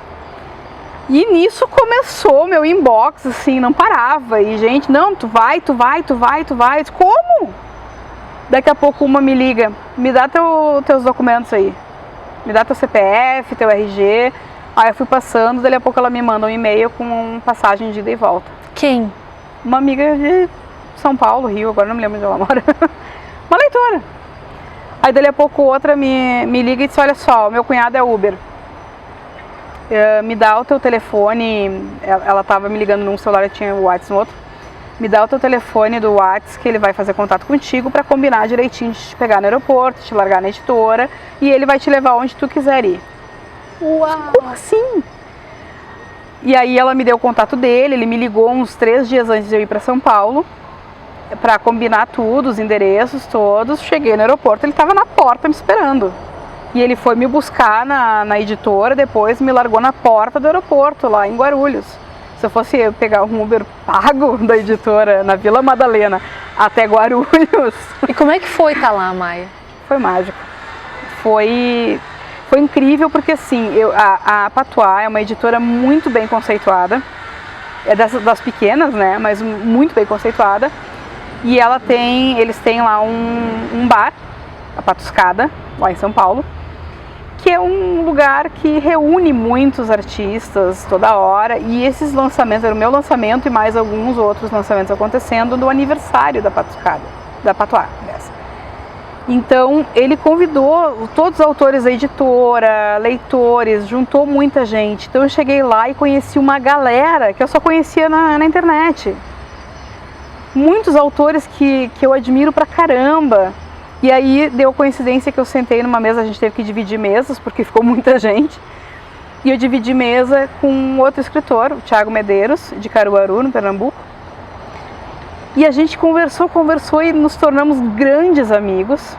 E nisso começou meu inbox, assim, não parava. E gente, não, tu vai. Eu disse, como? Daqui a pouco uma me liga, me dá teus documentos aí. Me dá teu CPF, teu RG. Aí eu fui passando, dali a pouco ela me manda um e-mail com passagem de ida e volta. Quem? Uma amiga de São Paulo, Rio, agora não me lembro onde ela mora. Uma leitora. Aí dali a pouco outra me liga e diz, olha só, meu cunhado é Uber. Me dá o teu telefone, ela estava me ligando num celular, eu tinha o WhatsApp no outro. Me dá o teu telefone do WhatsApp que ele vai fazer contato contigo para combinar direitinho de te pegar no aeroporto, te largar na editora e ele vai te levar onde tu quiser ir. Uau! Como assim? E aí ela me deu o contato dele, ele me ligou uns 3 dias antes de eu ir para São Paulo para combinar tudo, os endereços todos. Cheguei no aeroporto, ele estava na porta me esperando. E ele foi me buscar na editora, depois me largou na porta do aeroporto, lá em Guarulhos. Se eu fosse pegar um Uber pago da editora na Vila Madalena até Guarulhos... E como é que foi estar lá, Maia? Foi mágico. Foi foi incrível porque assim, a Patois é uma editora muito bem conceituada, é das pequenas, né, mas muito bem conceituada, e eles têm lá um bar, a Patuscada, lá em São Paulo, que é um lugar que reúne muitos artistas toda hora, e esses lançamentos, era o meu lançamento e mais alguns outros lançamentos acontecendo do aniversário da Patuscada, da Patois. Então ele convidou todos os autores da editora, leitores, juntou muita gente. Então eu cheguei lá e conheci uma galera que eu só conhecia na internet. Muitos autores que eu admiro pra caramba. E aí deu coincidência que eu sentei numa mesa, a gente teve que dividir mesas, porque ficou muita gente. E eu dividi mesa com outro escritor, o Thiago Medeiros, de Caruaru, no Pernambuco. E a gente conversou e nos tornamos grandes amigos.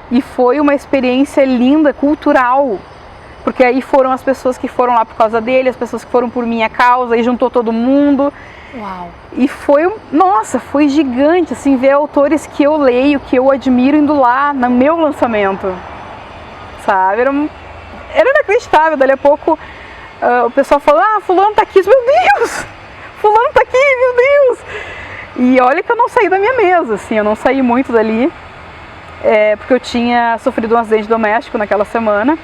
E foi uma experiência linda, cultural. Porque aí foram as pessoas que foram lá por causa dele, as pessoas que foram por minha causa, e juntou todo mundo. Uau! E foi gigante, assim, ver autores que eu leio, que eu admiro indo lá no meu lançamento, sabe? Era inacreditável. Dali a pouco o pessoal falou, fulano tá aqui, meu Deus! Fulano tá aqui, meu Deus! E olha que eu não saí da minha mesa, assim, eu não saí muito dali, porque eu tinha sofrido um acidente doméstico naquela semana.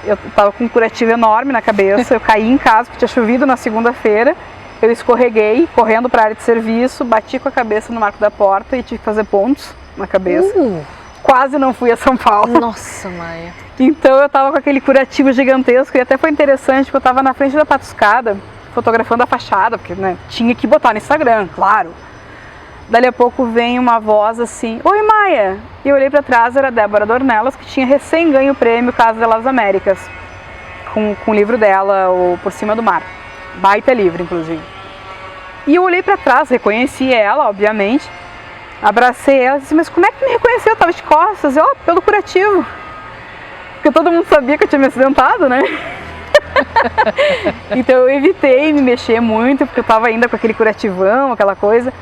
Eu tava com um curativo enorme na cabeça, eu caí em casa, porque tinha chovido na segunda-feira. Eu escorreguei, correndo para a área de serviço, bati com a cabeça no marco da porta e tive que fazer pontos na cabeça. Quase não fui a São Paulo. Nossa, Maia. Então eu tava com aquele curativo gigantesco e até foi interessante, porque eu tava na frente da Patuscada, fotografando a fachada, porque né, tinha que botar no Instagram, claro. Dali a pouco vem uma voz assim, oi Maia! E eu olhei para trás, era a Débora Dornelas, que tinha recém ganho o prêmio Casa das Américas, com o livro dela, o Por Cima do Mar. Baita livro, inclusive. E eu olhei pra trás, reconheci ela, obviamente. Abracei ela e disse, mas como é que me reconheceu? Eu tava de costas. Eu, pelo curativo. Porque todo mundo sabia que eu tinha me acidentado, né? Então eu evitei me mexer muito, porque eu tava ainda com aquele curativão, aquela coisa.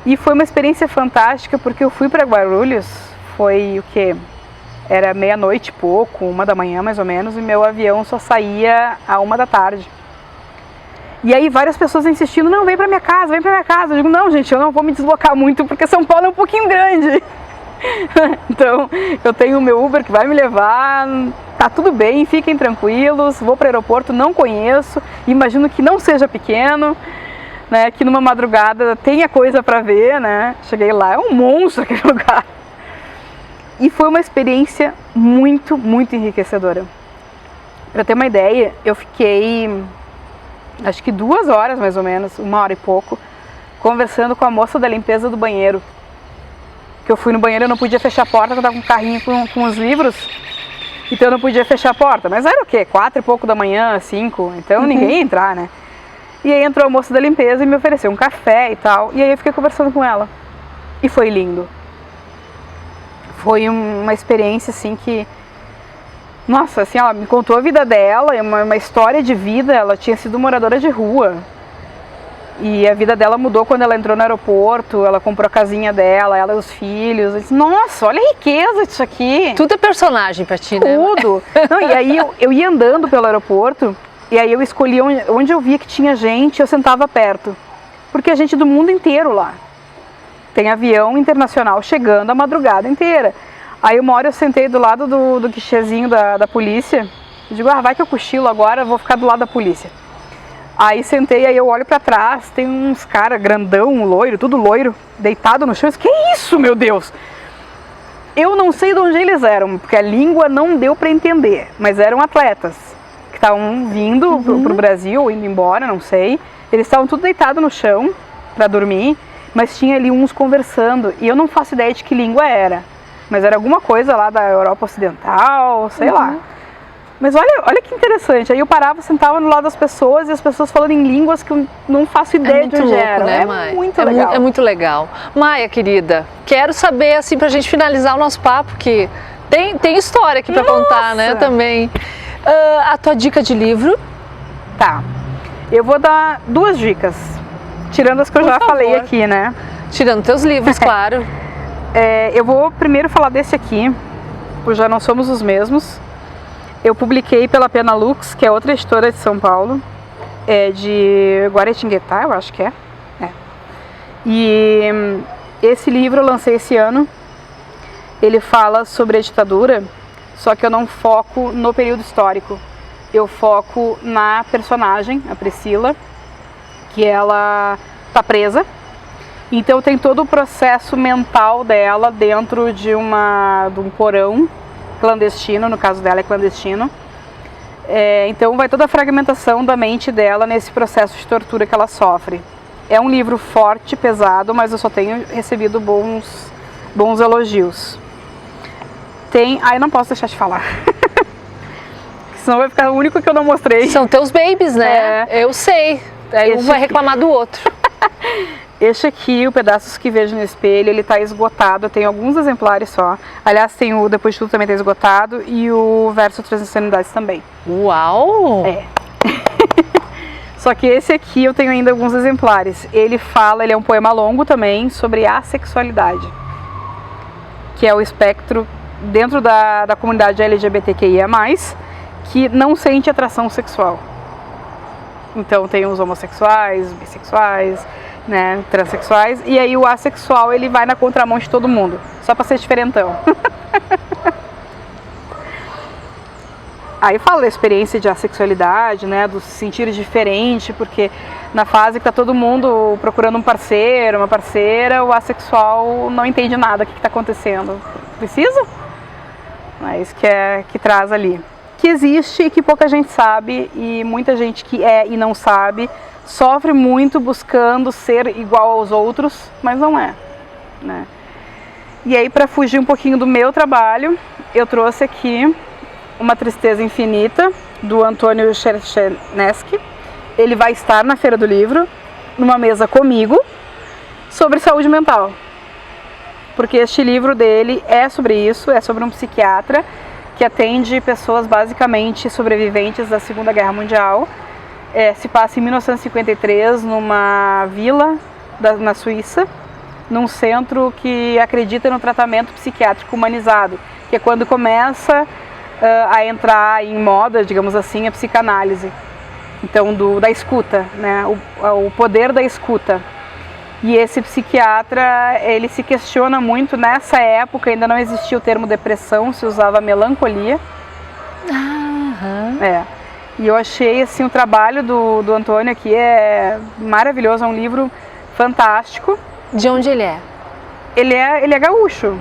E foi uma experiência fantástica, porque eu fui para Guarulhos, foi o quê? Era meia-noite e pouco, 1h mais ou menos, e meu avião só saía à 1h. E aí várias pessoas insistindo, não, vem pra minha casa, vem pra minha casa. Eu digo, não gente, eu não vou me deslocar muito porque São Paulo é um pouquinho grande. Então, eu tenho o meu Uber que vai me levar, tá tudo bem, fiquem tranquilos, vou pro aeroporto, não conheço, imagino que não seja pequeno, né, que numa madrugada tenha coisa pra ver, né. Cheguei lá, é um monstro aquele lugar. E foi uma experiência muito, muito enriquecedora. Pra ter uma ideia, eu fiquei... acho que 2 horas mais ou menos, 1h e pouco, conversando com a moça da limpeza do banheiro. Que eu fui no banheiro, eu não podia fechar a porta, eu tava com um carrinho com os livros, então eu não podia fechar a porta. Mas era o quê? 4 e pouco da manhã, 5, então ninguém ia entrar, né? E aí entrou a moça da limpeza e me ofereceu um café e tal, e aí eu fiquei conversando com ela. E foi lindo. Foi uma experiência assim que... nossa, assim, ela me contou a vida dela, uma história de vida. Ela tinha sido moradora de rua. E a vida dela mudou quando ela entrou no aeroporto, ela comprou a casinha dela, ela e os filhos. Eu disse, nossa, olha a riqueza disso aqui. Tudo é personagem pra ti, né? Tudo. Não, e aí eu ia andando pelo aeroporto, e aí eu escolhia onde eu via que tinha gente, eu sentava perto. Porque a gente do mundo inteiro lá. Tem avião internacional chegando a madrugada inteira. Aí uma hora eu sentei do lado do guichezinho da polícia. Eu digo, vai que eu cochilo agora, eu vou ficar do lado da polícia. Aí sentei, aí eu olho pra trás, tem uns caras grandão, loiro, tudo loiro, deitado no chão. Eu disse, que isso, meu Deus? Eu não sei de onde eles eram, porque a língua não deu pra entender. Mas eram atletas, que estavam vindo pro Brasil, ou indo embora, não sei. Eles estavam tudo deitados no chão pra dormir, mas tinha ali uns conversando. E eu não faço ideia de que língua era. Mas era alguma coisa lá da Europa Ocidental, sei lá. Mas olha que interessante. Aí eu parava, sentava no lado das pessoas e as pessoas falando em línguas que eu não faço ideia de onde eram. Né, Maia? Muito legal. É muito legal. Maia, querida, quero saber, assim, pra gente finalizar o nosso papo, que tem história aqui pra contar, né, também. A tua dica de livro? Tá. Eu vou dar 2 dicas, tirando as que eu já falei aqui, né? Tirando teus livros, claro. Eu vou primeiro falar desse aqui, pois já não somos os mesmos. Eu publiquei pela Penalux, que é outra editora de São Paulo, de Guaratinguetá, eu acho que é. E esse livro eu lancei esse ano. Ele fala sobre a ditadura, só que eu não foco no período histórico. Eu foco na personagem, a Priscila, que ela está presa. Então tem todo o processo mental dela dentro de um porão clandestino, no caso dela é clandestino. Então vai toda a fragmentação da mente dela nesse processo de tortura que ela sofre. É um livro forte, pesado, mas eu só tenho recebido bons elogios. Eu não posso deixar de falar. Senão vai ficar o único que eu não mostrei. São teus babies, né? Eu sei. Aí um vai reclamar do outro. Este aqui, o Pedaços que Vejo no Espelho, ele tá esgotado. Eu tenho alguns exemplares só. Aliás, tem o Depois de Tudo também tá esgotado. E o Verso Outras Insanidades também. Uau! Só que esse aqui eu tenho ainda alguns exemplares. Ele é um poema longo também sobre a sexualidade, que é o espectro dentro da comunidade LGBTQIA+, que não sente atração sexual. Então tem os homossexuais, bissexuais, né, transexuais, e aí o assexual ele vai na contramão de todo mundo, só pra ser diferentão. Aí fala da experiência de assexualidade, né, do se sentir diferente, porque na fase que tá todo mundo procurando um parceiro, uma parceira, o assexual não entende nada do que tá acontecendo. Precisa? É isso que traz ali. Que existe e que pouca gente sabe, e muita gente que e não sabe, sofre muito buscando ser igual aos outros, mas não é, né? E aí, para fugir um pouquinho do meu trabalho, eu trouxe aqui Uma Tristeza Infinita, do Antônio Cherchenesky. Ele vai estar na Feira do Livro, numa mesa comigo, sobre saúde mental. Porque este livro dele é sobre isso, é sobre um psiquiatra que atende pessoas basicamente sobreviventes da Segunda Guerra Mundial. Se passa em 1953 numa vila na Suíça, num centro que acredita no tratamento psiquiátrico humanizado, que é quando começa a entrar em moda, digamos assim, a psicanálise. Então, da escuta, né? O poder da escuta. E esse psiquiatra, ele se questiona muito, nessa época ainda não existia o termo depressão, se usava melancolia. E eu achei assim, o trabalho do Antônio aqui é maravilhoso, é um livro fantástico. De onde ele é? Ele é gaúcho,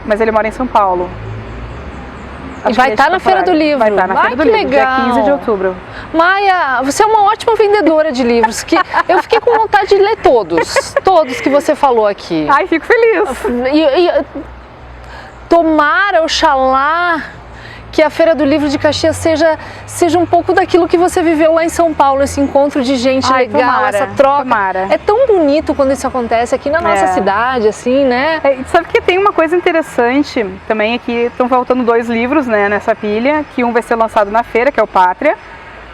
mas ele mora em São Paulo. E vai estar na Feira do Livro. Vai estar na Feira do Livro, legal. dia 15 de outubro. Maia, você é uma ótima vendedora de livros, que eu fiquei com vontade de ler todos que você falou aqui. Ai, fico feliz. Tomara, oxalá, que a Feira do Livro de Caxias seja um pouco daquilo que você viveu lá em São Paulo, esse encontro de gente legal, tomara, essa troca. Tomara. É tão bonito quando isso acontece aqui na nossa cidade, assim, né? Sabe que tem uma coisa interessante também aqui, estão faltando 2 livros, né, nessa pilha, que um vai ser lançado na feira, que é o Pátria.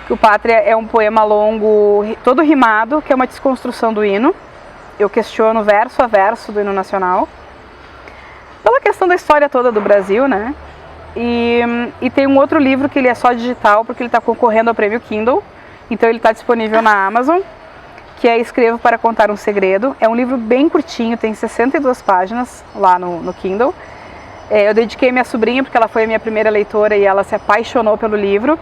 O Pátria é um poema longo, todo rimado, que é uma desconstrução do hino. Eu questiono verso a verso do hino nacional, pela questão da história toda do Brasil, né? E tem um outro livro que ele é só digital, porque ele está concorrendo ao prêmio Kindle, então ele está disponível na Amazon, que é Escrevo para Contar um Segredo. É um livro bem curtinho, tem 62 páginas lá no Kindle. Eu dediquei minha sobrinha, porque ela foi a minha primeira leitora e ela se apaixonou pelo livro.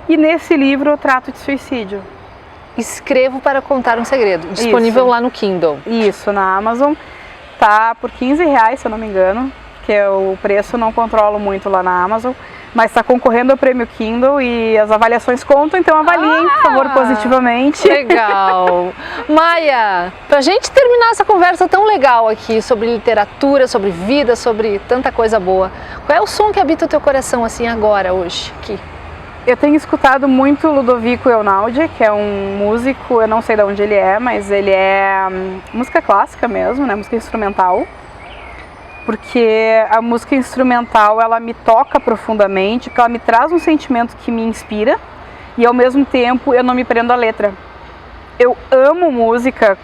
E nesse livro eu trato de suicídio. Escrevo para Contar um Segredo, disponível lá no Kindle. Isso, na Amazon. Tá por R$15, se eu não me engano, que o preço não controlo muito lá na Amazon, mas está concorrendo ao prêmio Kindle e as avaliações contam, então avaliem, por favor, positivamente. Legal! Maia, pra gente terminar essa conversa tão legal aqui sobre literatura, sobre vida, sobre tanta coisa boa, qual é o som que habita o teu coração assim agora, hoje, aqui? Eu tenho escutado muito Ludovico Einaudi, que é um músico, eu não sei de onde ele é, mas ele é música clássica mesmo, né, música instrumental. Porque a música instrumental, ela me toca profundamente, porque ela me traz um sentimento que me inspira e ao mesmo tempo eu não me prendo à letra. Eu amo música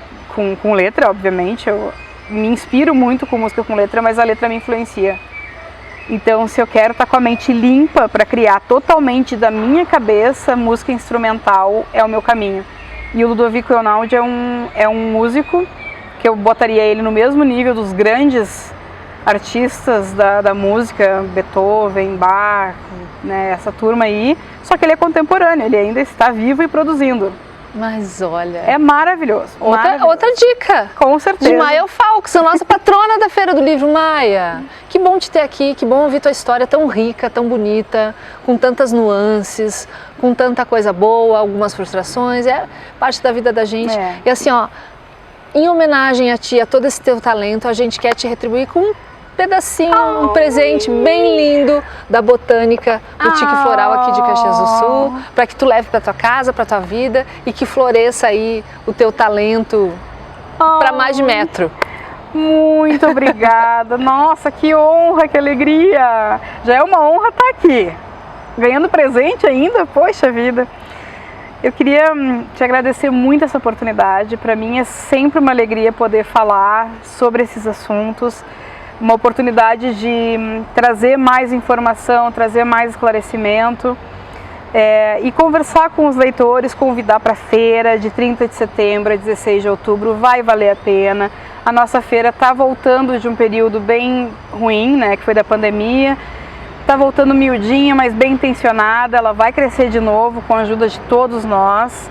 com letra, obviamente, eu me inspiro muito com música com letra, mas a letra me influencia. Então, se eu quero estar com a mente limpa para criar totalmente da minha cabeça, música instrumental é o meu caminho. E o Ludovico Einaudi é um músico que eu botaria ele no mesmo nível dos grandes artistas da música, Beethoven, Bach, né, essa turma aí, só que ele é contemporâneo, ele ainda está vivo e produzindo. Mas olha... É maravilhoso. Outra dica. Com certeza. De Maia Falcos, a nossa patrona da Feira do Livro. Maia, que bom te ter aqui, que bom ouvir tua história tão rica, tão bonita, com tantas nuances, com tanta coisa boa, algumas frustrações, é parte da vida da gente. E assim, ó, em homenagem a ti, a todo esse teu talento, a gente quer te retribuir com um pedacinho, um presente bem lindo da Botânica Boutique Floral aqui de Caxias do Sul, para que tu leve para tua casa, para tua vida e que floresça aí o teu talento para mais de metro. Muito obrigada. Nossa, que honra, que alegria. Já é uma honra estar aqui, ganhando presente ainda, poxa vida. Eu queria te agradecer muito essa oportunidade. Para mim é sempre uma alegria poder falar sobre esses assuntos. Uma oportunidade de trazer mais informação, trazer mais esclarecimento e conversar com os leitores, convidar para a feira de 30 de setembro a 16 de outubro, vai valer a pena. A nossa feira está voltando de um período bem ruim, né, que foi da pandemia, está voltando miudinha, mas bem intencionada, ela vai crescer de novo com a ajuda de todos nós.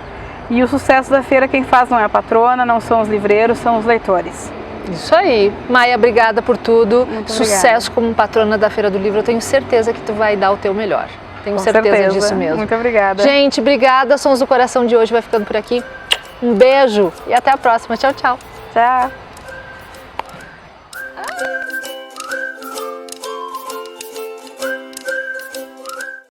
E o sucesso da feira quem faz não é a patrona, não são os livreiros, são os leitores. Isso aí. Maia, obrigada por tudo. Muito Sucesso obrigada. Como patrona da Feira do Livro. Eu tenho certeza que tu vai dar o teu melhor. Tenho certeza disso mesmo. Muito obrigada. Gente, obrigada. Sons do Coração de hoje vai ficando por aqui. Um beijo e até a próxima. Tchau, tchau. Tchau.